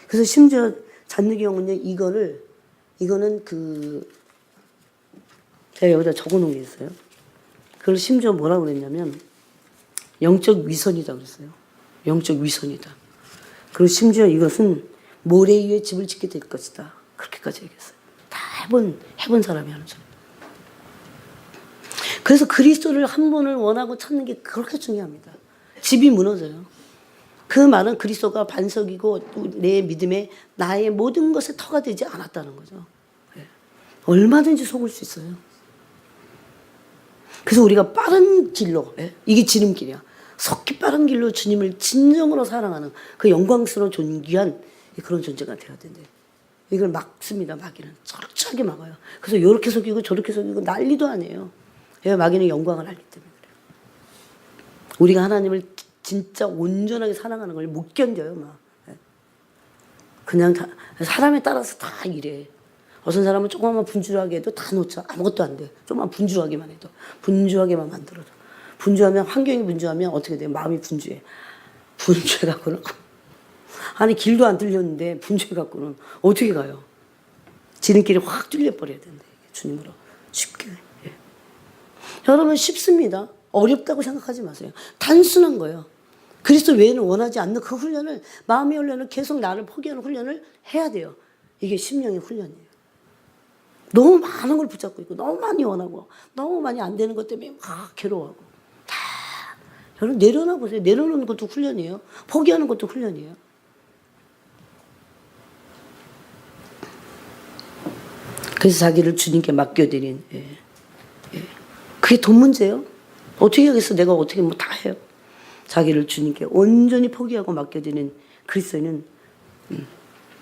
그래서 심지어 잔느기 형은요, 이거는 제가 여기다 적어놓은 게 있어요. 그걸 심지어 뭐라고 그랬냐면 영적 위선이다 그랬어요. 영적 위선이다. 그리고 심지어 이것은 모래 위에 집을 짓게 될 것이다. 그렇게까지 얘기했어요. 다 해본 사람이 하는 소리. 그래서 그리스도를 한 분을 원하고 찾는 게 그렇게 중요합니다. 집이 무너져요. 그 말은 그리스도가 반석이고 내 믿음에 나의 모든 것에 터가 되지 않았다는 거죠. 얼마든지 속을 수 있어요. 그래서 우리가 빠른 길로, 이게 지름길이야. 속기 빠른 길로 주님을 진정으로 사랑하는 그 영광스러운 존귀한 그런 존재가 되어야 된대. 이걸 막습니다. 마귀는 철저하게 막아요. 그래서 이렇게 속이고 저렇게 속이고 난리도 아니에요. 마귀는 영광을 알기 때문에 그래요. 우리가 하나님을 진짜 온전하게 사랑하는 걸 못 견뎌요. 막. 그냥 사람에 따라서 다 이래. 어떤 사람은 조금만 분주하게 해도 다 놓쳐. 아무것도 안 돼. 조금만 분주하게만 해도. 분주하게만 만들어도. 분주하면, 환경이 분주하면 어떻게 돼요? 마음이 분주해. 분주해갖고는. 아니, 길도 안 뚫렸는데 분주해갖고는 어떻게 가요? 지름길이 확 뚫려버려야 된다. 주님으로. 쉽게. 여러분, 쉽습니다. 어렵다고 생각하지 마세요. 단순한 거예요. 그리스도 외에는 원하지 않는 그 훈련을, 마음의 훈련을, 계속 나를 포기하는 훈련을 해야 돼요. 이게 심령의 훈련이에요. 너무 많은 걸 붙잡고 있고 너무 많이 원하고 너무 많이 안 되는 것 때문에 막 괴로워하고 다 여러분 내려놔 보세요. 내려놓는 것도 훈련이에요. 포기하는 것도 훈련이에요. 그래서 자기를 주님께 맡겨드린 그게 돈 문제예요. 어떻게 하겠어. 내가 어떻게 뭐 다 해요. 자기를 주님께 온전히 포기하고 맡겨드리는 그리스도인은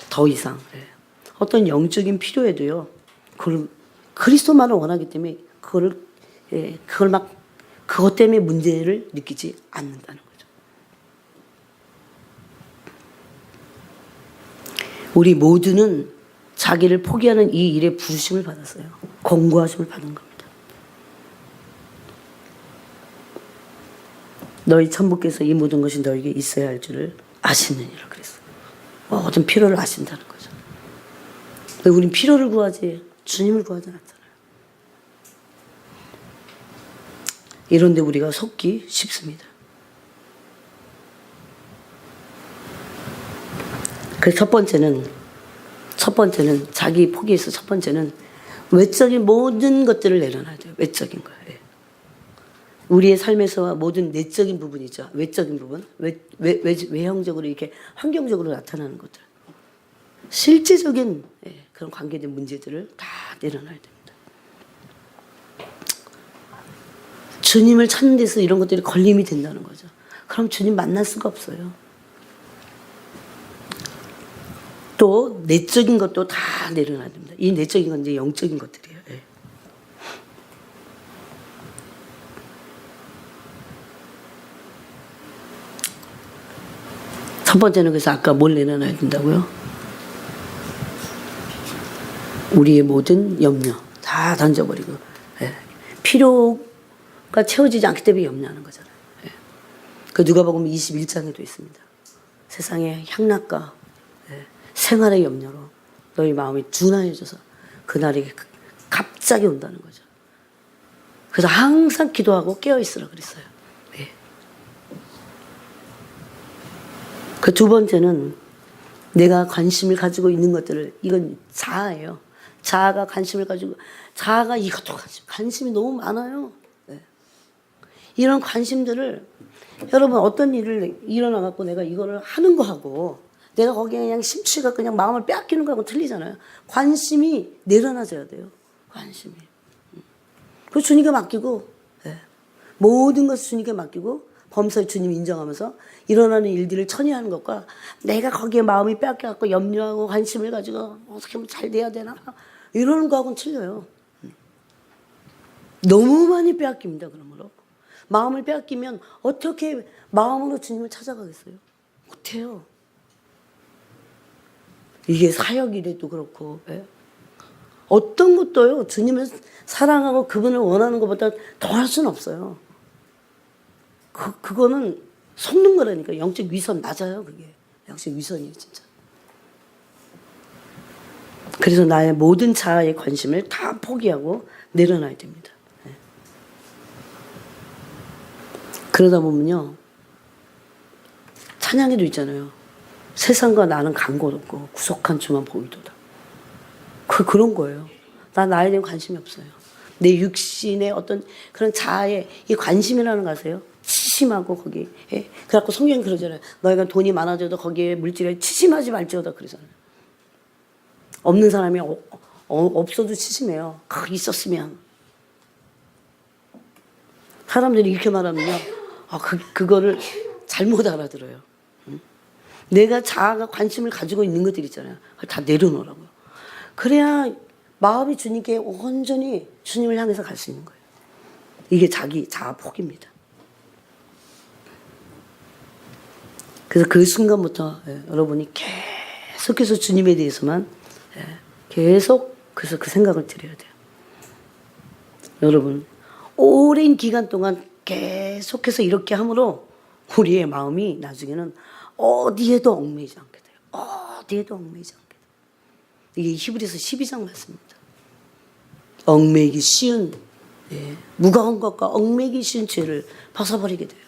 더 이상 어떤 영적인 필요에도요, 그걸 그리스도만을 원하기 때문에 그걸 막 그것 때문에 문제를 느끼지 않는다는 거죠. 우리 모두는 자기를 포기하는 이 일에 부르심을 받았어요. 권고하심을 받은 겁니다. 너희 천부께서 이 모든 것이 너에게 있어야 할 줄을 아시느니라 그랬어요. 모든 필요를 아신다는 거죠. 근데 우린 필요를 구하지 주님을 구하지 않았잖아요. 이런데 우리가 속기 쉽습니다. 그래서 첫 번째는 자기 포기에서 첫 번째는 외적인 모든 것들을 내려놔야 돼요. 외적인 거예요. 우리의 삶에서 모든 내적인 부분이죠. 외적인 부분, 외형적으로 이렇게 환경적으로 나타나는 것들, 실제적인 그런 관계된 문제들을 다 내려놔야 됩니다. 주님을 찾는 데서 이런 것들이 걸림이 된다는 거죠. 그럼 주님 만날 수가 없어요. 또 내적인 것도 다 내려놔야 됩니다. 이 내적인 건 이제 영적인 것들이에요. 첫 번째는 그래서 아까 뭘 내려놔야 된다고요? 우리의 모든 염려 다 던져버리고, 예. 필요가 채워지지 않기 때문에 염려하는 거잖아요. 예. 그 누가복음 21장에도 있습니다. 세상의 향락과 생활의 염려로 너희 마음이 둔하여져서 그날이 갑자기 온다는 거죠. 그래서 항상 기도하고 깨어있으라 그랬어요. 네. 그 두 번째는 내가 관심을 가지고 있는 것들을, 이건 자아예요. 자아가 관심을 가지고, 자아가 이것도 관심이 너무 많아요. 네. 이런 관심들을, 여러분 어떤 일을 일어나갖고 내가 이거를 하는 거하고 내가 거기에 그냥 심취가 그냥 마음을 빼앗기는 거하고 틀리잖아요. 관심이 내려놔져야 돼요. 관심이. 그 주님께 맡기고, 네. 모든 것을 주님께 맡기고 범사에 주님 인정하면서 일어나는 일들을 처리하는 것과 내가 거기에 마음이 빼앗겨갖고 염려하고 관심을 가지고 어떻게 하면 잘 돼야 되나 이러는 거하고는 틀려요. 너무 많이 빼앗깁니다. 그러므로 마음을 빼앗기면 어떻게 마음으로 주님을 찾아가겠어요? 못해요. 이게 사역이래도 그렇고, 예? 어떤 것도요, 주님을 사랑하고 그분을 원하는 것보다 더 할 수는 없어요. 그거는 속는 거라니까. 영적 위선 낮아요, 그게. 영적 위선이에요, 진짜. 그래서 나의 모든 자아의 관심을 다 포기하고 내려놔야 됩니다. 예. 그러다 보면요, 찬양에도 있잖아요. 세상과 나는 간곳 없고 구속한 주만 보이도다. 그런 거예요. 나 나에 대한 관심이 없어요. 내 육신의 어떤 그런 자아의 이 관심이라는 거 아세요? 치심하고 거기에. 예? 그래갖고 성경이 그러잖아요. 너희가 돈이 많아져도 거기에 물질에 치심하지 말지어다 그러잖아요. 없는 사람이 없어도 치심해요. 있었으면. 사람들이 이렇게 말하면요. 그거를 잘못 알아들어요. 내가 자아가 관심을 가지고 있는 것들 있잖아요. 다 내려놓으라고요. 그래야 마음이 주님께 온전히 주님을 향해서 갈 수 있는 거예요. 이게 자기 자아 포기입니다. 그래서 그 순간부터 여러분이 계속해서 주님에 대해서만 계속 그래서 그 생각을 드려야 돼요. 여러분 오랜 기간 동안 계속해서 이렇게 함으로 우리의 마음이 나중에는 어디에도 얽매이지 않게 돼요. 어디에도 얽매이지 않게 돼요. 이게 히브리서 12장 말씀입니다. 얽매이기 쉬운, 무거운 것과 얽매이기 쉬운 죄를 벗어버리게 돼요.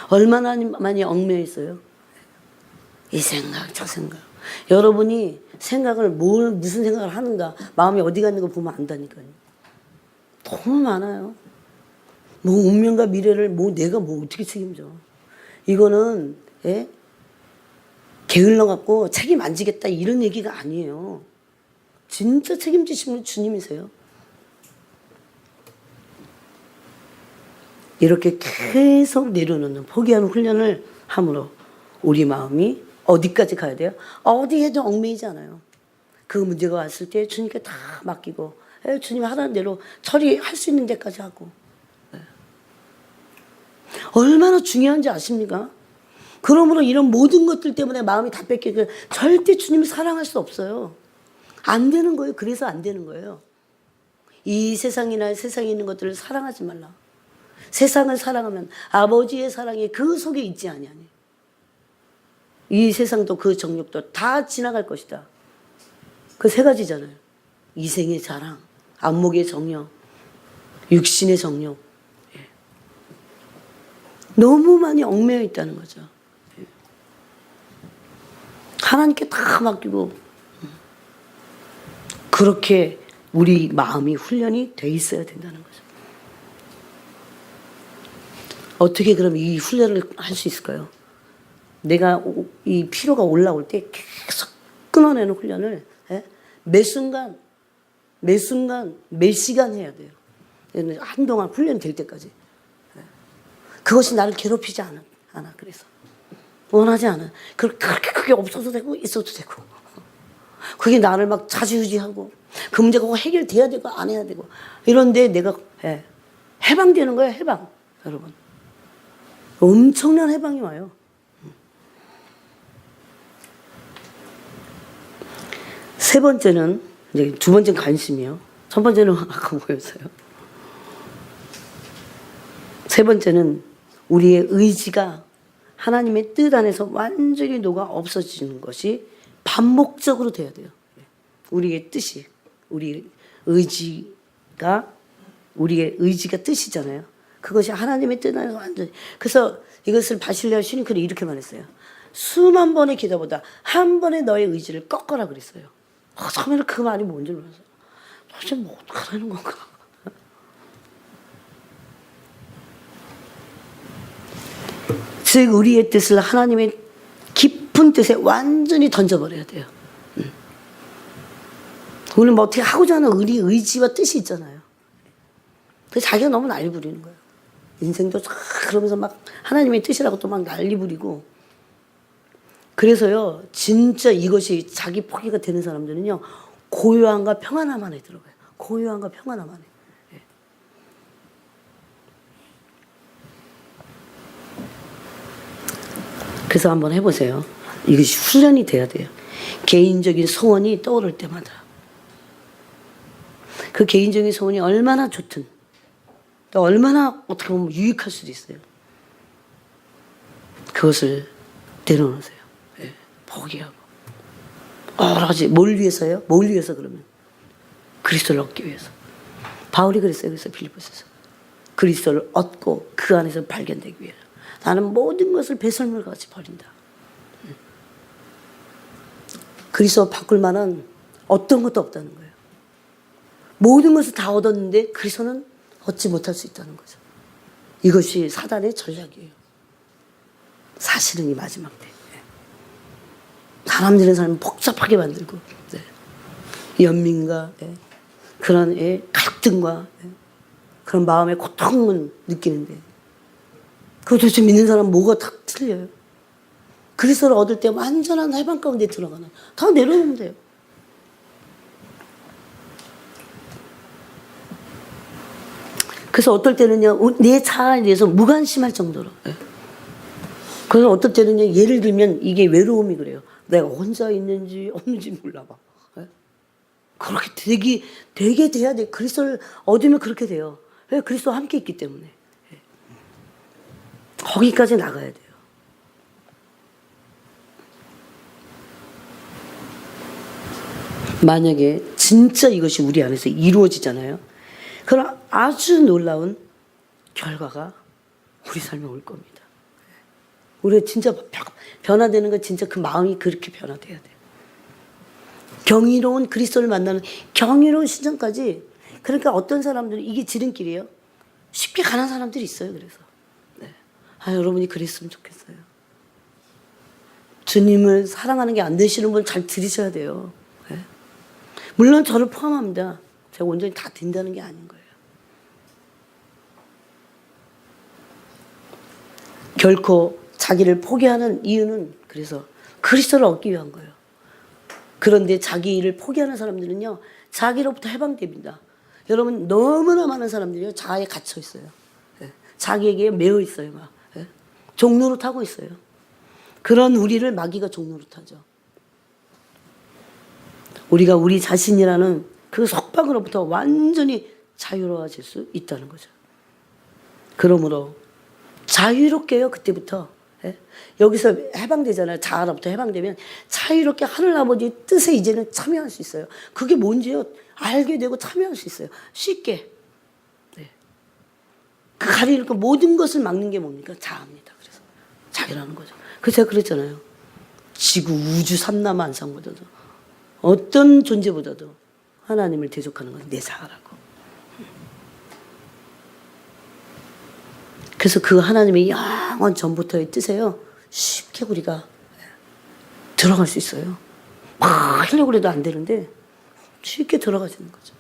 얼마나 많이 얽매여 있어요? 이 생각, 저 생각. 여러분이 생각을 무슨 생각을 하는가, 마음이 어디 갔는 거 보면 안다니까요. 너무 많아요. 운명과 미래를 내가 어떻게 책임져. 이거는 게을러 갖고 책임 안 지겠다 이런 얘기가 아니에요. 진짜 책임지신 분 주님이세요. 이렇게 계속 내려놓는 포기하는 훈련을 함으로 우리 마음이 어디까지 가야 돼요? 어디에도 얽매이지 않아요. 그 문제가 왔을 때 주님께 다 맡기고 주님 하라는 대로 처리할 수 있는 데까지 하고. 얼마나 중요한지 아십니까? 그러므로 이런 모든 것들 때문에 마음이 다 뺏기고 절대 주님을 사랑할 수 없어요. 안 되는 거예요. 그래서 안 되는 거예요. 이 세상이나 세상에 있는 것들을 사랑하지 말라. 세상을 사랑하면 아버지의 사랑이 그 속에 있지 아니하니. 이 세상도 그 정욕도 다 지나갈 것이다. 그 세 가지잖아요. 이생의 자랑, 안목의 정욕, 육신의 정욕. 너무 많이 얽매여 있다는 거죠. 하나님께 다 맡기고 그렇게 우리 마음이 훈련이 돼 있어야 된다는 거죠. 어떻게 그럼 이 훈련을 할 수 있을까요? 내가 이 피로가 올라올 때 계속 끊어내는 훈련을 매 순간, 매 시간 해야 돼요. 한동안 훈련될 때까지. 그것이 나를 괴롭히지 않아. 그래서 원하지 않아. 그렇게 크게 없어도 되고 있어도 되고. 그게 나를 막 좌지우지하고 그 문제가 꼭 해결돼야 되고 안 해야 되고 이런데 내가 해방되는 거예요. 해방. 여러분 엄청난 해방이 와요. 세 번째는, 이제 두 번째는 관심이요. 첫 번째는 아까 뭐였어요? 세 번째는 우리의 의지가 하나님의 뜻 안에서 완전히 녹아 없어지는 것이 반복적으로 돼야 돼요. 우리의 뜻이, 우리의 의지가 뜻이잖아요. 그것이 하나님의 뜻 안에서 완전히. 그래서 이것을 바실레아 슈링크는 이렇게 말했어요. 수만 번의 기도보다 한 번의 너의 의지를 꺾어라 그랬어요. 처음에는 그 말이 뭔지 몰랐어요. 도대체 뭐 어떡하라는 건가. 즉 우리의 뜻을 하나님의 깊은 뜻에 완전히 던져버려야 돼요. 우리는 뭐 어떻게 하고자 하는 우리 의지와 뜻이 있잖아요. 그래서 자기가 너무 난리 부리는 거예요. 인생도 그러면서 막 하나님의 뜻이라고 또 막 난리 부리고. 그래서요, 진짜 이것이 자기 포기가 되는 사람들은요, 고요함과 평안함 안에 들어가요. 고요함과 평안함 안에. 예. 그래서 한번 해보세요. 이것이 훈련이 돼야 돼요. 개인적인 소원이 떠오를 때마다. 그 개인적인 소원이 얼마나 좋든, 또 얼마나 어떻게 보면 유익할 수도 있어요. 그것을 내려놓으세요. 예. 포기하고. 여러 가지. 뭘 위해서요? 뭘 위해서 그러면? 그리스도를 얻기 위해서. 바울이 그랬어요. 그래서 빌립보서에서. 그리스도를 얻고 그 안에서 발견되기 위해서. 나는 모든 것을 배설물과 같이 버린다. 그리스도 바꿀 만한 어떤 것도 없다는 거예요. 모든 것을 다 얻었는데 그리스도는 얻지 못할 수 있다는 거죠. 이것이 사단의 전략이에요. 사실은 이 마지막 때. 사람들의 삶을 복잡하게 만들고, 연민과 그런 갈등과 그런 마음의 고통을 느끼는데, 그거 도대체 믿는 사람 뭐가 다 틀려요. 그리스도를 얻을 때 완전한 해방 가운데 들어가는, 다 내려놓으면 돼요. 그래서 어떨 때는요, 내 자아에 대해서 무관심할 정도로. 그래서 어떨 때는요, 예를 들면 이게 외로움이 그래요. 내가 혼자 있는지 없는지 몰라봐. 그렇게 되게 돼야 돼. 그리스도를 얻으면 그렇게 돼요. 왜? 그리스도와 함께 있기 때문에. 거기까지 나가야 돼요. 만약에 진짜 이것이 우리 안에서 이루어지잖아요. 그럼 아주 놀라운 결과가 우리 삶에 올 겁니다. 우리가 진짜 변화되는 건 진짜 그 마음이 그렇게 변화돼야 돼요. 경이로운 그리스도를 만나는 경이로운 신정까지. 그러니까 어떤 사람들은 이게 지름길이에요. 쉽게 가는 사람들이 있어요. 그래서 여러분이 그랬으면 좋겠어요. 주님을 사랑하는 게 안 되시는 분 잘 들으셔야 돼요. 물론 저를 포함합니다. 제가 온전히 다 된다는 게 아닌 거예요. 결코 자기를 포기하는 이유는 그래서 그리스도를 얻기 위한 거예요. 그런데 자기 일을 포기하는 사람들은요, 자기로부터 해방됩니다. 여러분, 너무나 많은 사람들이요, 자아에 갇혀 있어요. 자기에게 매여 있어요. 막. 종노릇 하고 있어요. 그런 우리를 마귀가 종노릇 하죠. 우리가 우리 자신이라는 그 속박으로부터 완전히 자유로워질 수 있다는 거죠. 그러므로 자유롭게요, 그때부터. 여기서 해방되잖아요. 자아로부터 해방되면 자유롭게 하늘 아버지의 뜻에 이제는 참여할 수 있어요. 그게 뭔지요? 알게 되고 참여할 수 있어요. 쉽게. 그 가리는 그 모든 것을 막는 게 뭡니까? 자아입니다. 그래서 자유라는 거죠. 그래서 제가 그랬잖아요. 지구, 우주, 삼라만상보다도 어떤 존재보다도 하나님을 대적하는 건 내 자아라고. 그래서 그 하나님의 영원 전부터의 뜻에요, 쉽게 우리가 들어갈 수 있어요. 막 하려고 해도 안 되는데 쉽게 들어가지는 거죠.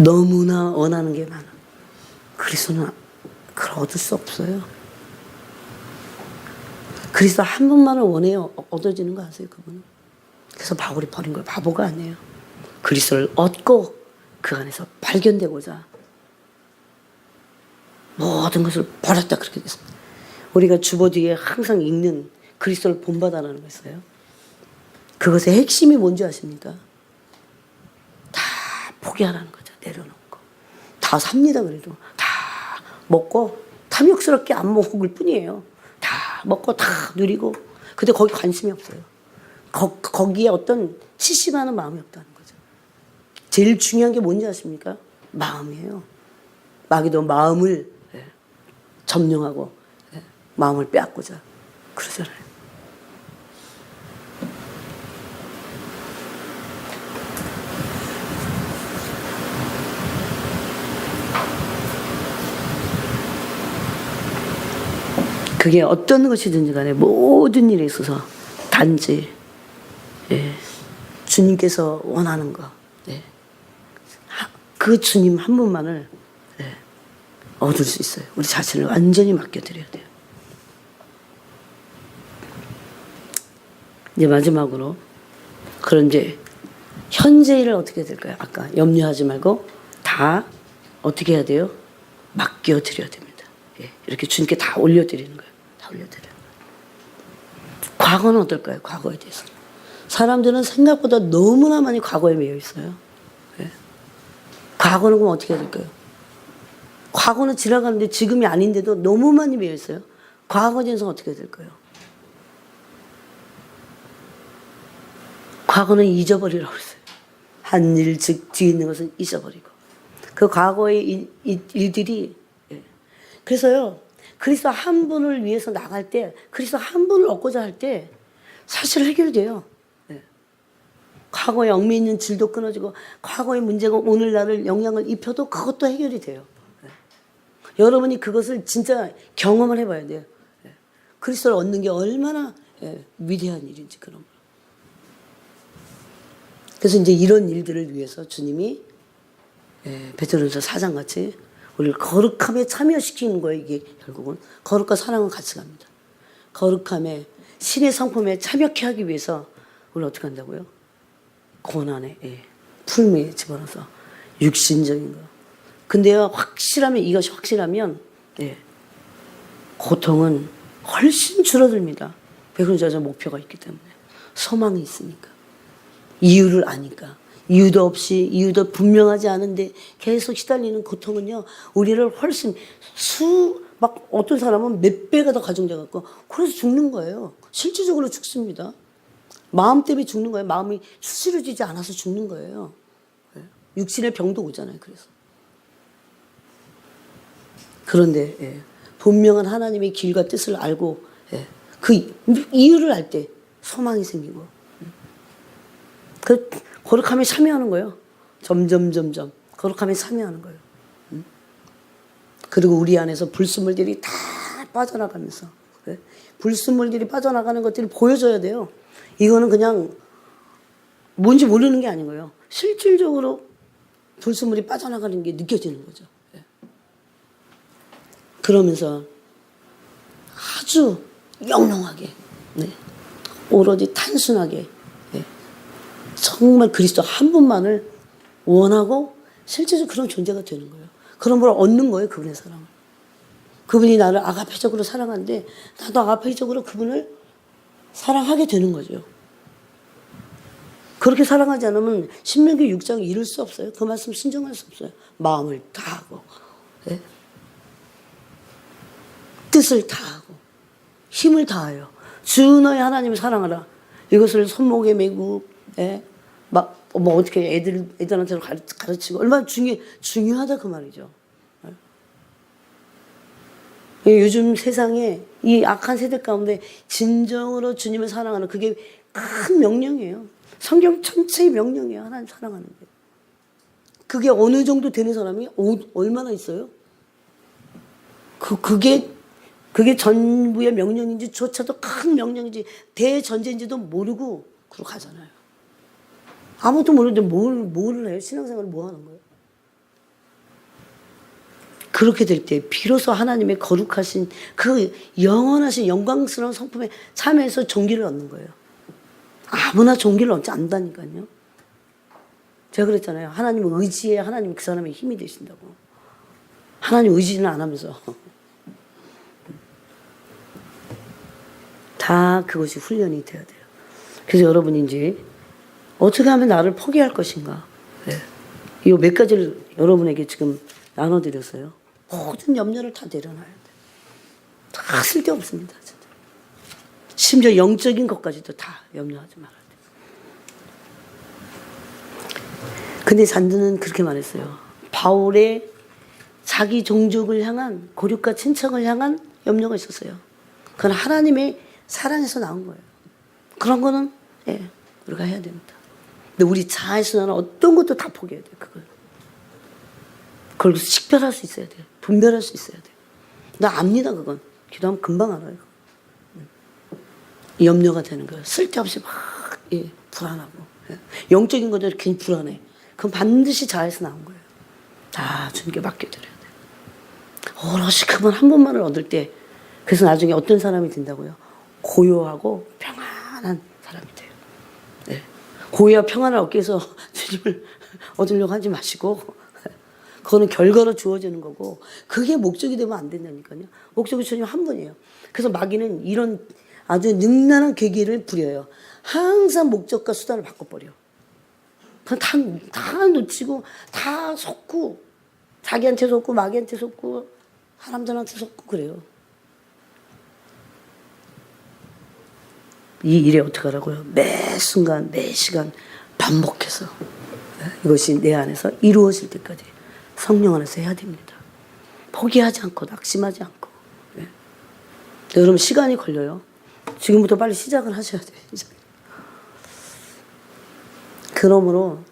너무나 원하는 게 많아. 그리스도는 그걸 얻을 수 없어요. 그리스도 한 분만을 원해요. 얻어지는 거 아세요, 그분은? 그래서 바울이 버린 거예요. 바보가 아니에요. 그리스도를 얻고 그 안에서 발견되고자 모든 것을 버렸다, 그렇게 됐습니다. 우리가 주보 뒤에 항상 읽는 그리스도를 본받아라는 거 있어요. 그것의 핵심이 뭔지 아십니까? 다 포기하라는 거죠. 내려놓고. 다 삽니다. 그래도. 다 먹고 탐욕스럽게 안 먹을 뿐이에요. 다 먹고 다 누리고. 근데 거기 관심이 없어요. 거기에 어떤 치심하는 마음이 없다는 거죠. 제일 중요한 게 뭔지 아십니까? 마음이에요. 마귀도 마음을 점령하고 마음을 빼앗고자 그러잖아요. 그게 어떤 것이든지 간에 모든 일에 있어서 단지 주님께서 원하는 거, 그 주님 한 분만을 얻을 수 있어요. 우리 자신을 완전히 맡겨드려야 돼요. 이제 마지막으로 그런 이제 현재 일을 어떻게 해야 될까요? 아까 염려하지 말고 다 어떻게 해야 돼요? 맡겨드려야 됩니다. 이렇게 주님께 다 올려드리는 거예요. 다 올려드려요. 과거는 어떨까요? 과거에 대해서. 사람들은 생각보다 너무나 많이 과거에 매여 있어요. 과거는 그럼 어떻게 해야 될까요? 과거는 지나가는데 지금이 아닌데도 너무 많이 매여 있어요. 과거에 대해서 어떻게 해야 될까요? 과거는 잊어버리라고 그랬어요. 한 일, 즉 뒤에 있는 것은 잊어버리고. 그 과거의 일들이 그래서요. 그리스도 한 분을 위해서 나갈 때 그리스도 한 분을 얻고자 할 때 사실 해결돼요. 과거에 얽매여 있는 줄도 끊어지고 과거의 문제가 오늘날을 영향을 입혀도 그것도 해결이 돼요. 여러분이 그것을 진짜 경험을 해봐야 돼요. 그리스도를 얻는 게 얼마나 위대한 일인지 그런 거. 그래서 이제 이런 일들을 위해서 주님이 베드로전서 4장같이 우리를 거룩함에 참여시키는 거예요. 이게 결국은 거룩과 사랑은 같이 갑니다. 거룩함에 신의 성품에 참여케 하기 위해서 우리를 어떻게 한다고요? 고난에 풀미에 집어넣어서 육신적인 거. 근데요 확실하면 이것이 확실하면 고통은 훨씬 줄어듭니다. 왜 그런지 아죠? 목표가 있기 때문에. 소망이 있으니까. 이유를 아니까. 이유도 없이 이유도 분명하지 않은데 계속 시달리는 고통은요 우리를 훨씬 막 어떤 사람은 몇 배가 더 가중돼 갖고 그래서 죽는 거예요. 실질적으로 죽습니다. 마음 때문에 죽는 거예요. 마음이 수스러지지 않아서 죽는 거예요. 육신의 병도 오잖아요. 그래서 그런데 분명한 하나님의 길과 뜻을 알고 그 이유를 알 때 소망이 생기고 그 거룩함에 참여하는 거예요. 점점 거룩함에 참여하는 거예요. 그리고 우리 안에서 불순물들이 다 빠져나가면서 불순물들이 빠져나가는 것들을 보여줘야 돼요. 이거는 그냥 뭔지 모르는 게 아닌 거예요. 실질적으로 불순물이 빠져나가는 게 느껴지는 거죠. 그러면서 아주 영롱하게 오로지 단순하게 정말 그리스도 한 분만을 원하고 실제적으로 그런 존재가 되는 거예요. 그런 걸 얻는 거예요. 그분의 사랑을. 그분이 나를 아가페적으로 사랑하는데 나도 아가페적으로 그분을 사랑하게 되는 거죠. 그렇게 사랑하지 않으면 신명기 6장 이룰 수 없어요. 그 말씀 순종할 수 없어요. 마음을 다하고 뜻을 다하고 힘을 다하여 주 너의 하나님을 사랑하라. 이것을 손목에 메고 뭐 어떻게 애들한테 가르치고 얼마나 중요하다 그 말이죠. 요즘 세상에 이 악한 세대 가운데 진정으로 주님을 사랑하는 그게 큰 명령이에요. 성경 전체의 명령이에요. 하나님 사랑하는 게. 그게 어느 정도 되는 사람이 얼마나 있어요? 그게 전부의 명령인지 조차도 큰 명령인지 대전제인지도 모르고 그러고 가잖아요. 아무것도 모르는데 뭘 해요? 신앙생활을 뭐 하는 거예요? 그렇게 될 때 비로소 하나님의 거룩하신 그 영원하신 영광스러운 성품에 참여해서 종기를 얻는 거예요. 아무나 종기를 얻지 않는다니까요. 제가 그랬잖아요. 하나님 의지에 하나님 그 사람의 힘이 되신다고. 하나님 의지는 안 하면서. 다 그것이 훈련이 돼야 돼요. 그래서 여러분이 이제 어떻게 하면 나를 포기할 것인가. 네. 이 몇 가지를 여러분에게 지금 나눠드렸어요. 모든 염려를 다 내려놔야 돼. 다 쓸데없습니다. 진짜. 심지어 영적인 것까지도 다 염려하지 말아야 돼. 근데 잔드는 그렇게 말했어요. 바울의 자기 종족을 향한 고륙과 친척을 향한 염려가 있었어요. 그건 하나님의 사랑에서 나온 거예요. 그런 거는 우리가 해야 됩니다. 근데 우리 자아에서는 어떤 것도 다 포기해야 돼요. 그걸 식별할 수 있어야 돼요. 분별할 수 있어야 돼요. 나 압니다. 그건 기도하면 금방 알아요. 염려가 되는 거예요. 쓸데없이 막 불안하고 영적인 것들이 괜히 불안해. 그건 반드시 자아에서 나온 거예요. 다 주님께 맡겨드려야 돼요. 오롯이 그만 한 번만을 얻을 때 그래서 나중에 어떤 사람이 된다고요? 고요하고 평안한 사람이 돼요. 네. 고요와 평안을 얻기 위해서 주님을 얻으려고 하지 마시고 그거는 결과로 주어지는 거고 그게 목적이 되면 안 된다니까요. 목적이 주님 한 분이에요. 그래서 마귀는 이런 아주 능란한 계기를 부려요. 항상 목적과 수단을 바꿔버려. 다 놓치고 다 속고 자기한테 속고 마귀한테 속고 사람들한테 속고 그래요. 이 일에 어떻게 하라고요? 매 순간 매 시간 반복해서 이것이 내 안에서 이루어질 때까지 성령 안에서 해야 됩니다. 포기하지 않고 낙심하지 않고. 네. 여러분 시간이 걸려요. 지금부터 빨리 시작을 하셔야 돼요. 그러므로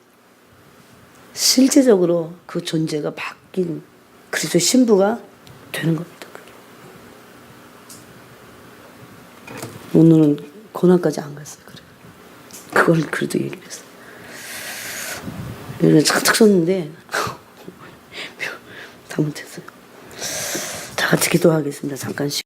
실제적으로 그 존재가 바뀐 그리스도 신부가 되는 겁니다. 오늘은 고난까지 안 갔어요. 그래. 그걸 그래도 얘기를 했어요. 얘를 착착 썼는데 잘못했어요. 다 같이 기도하겠습니다. 잠깐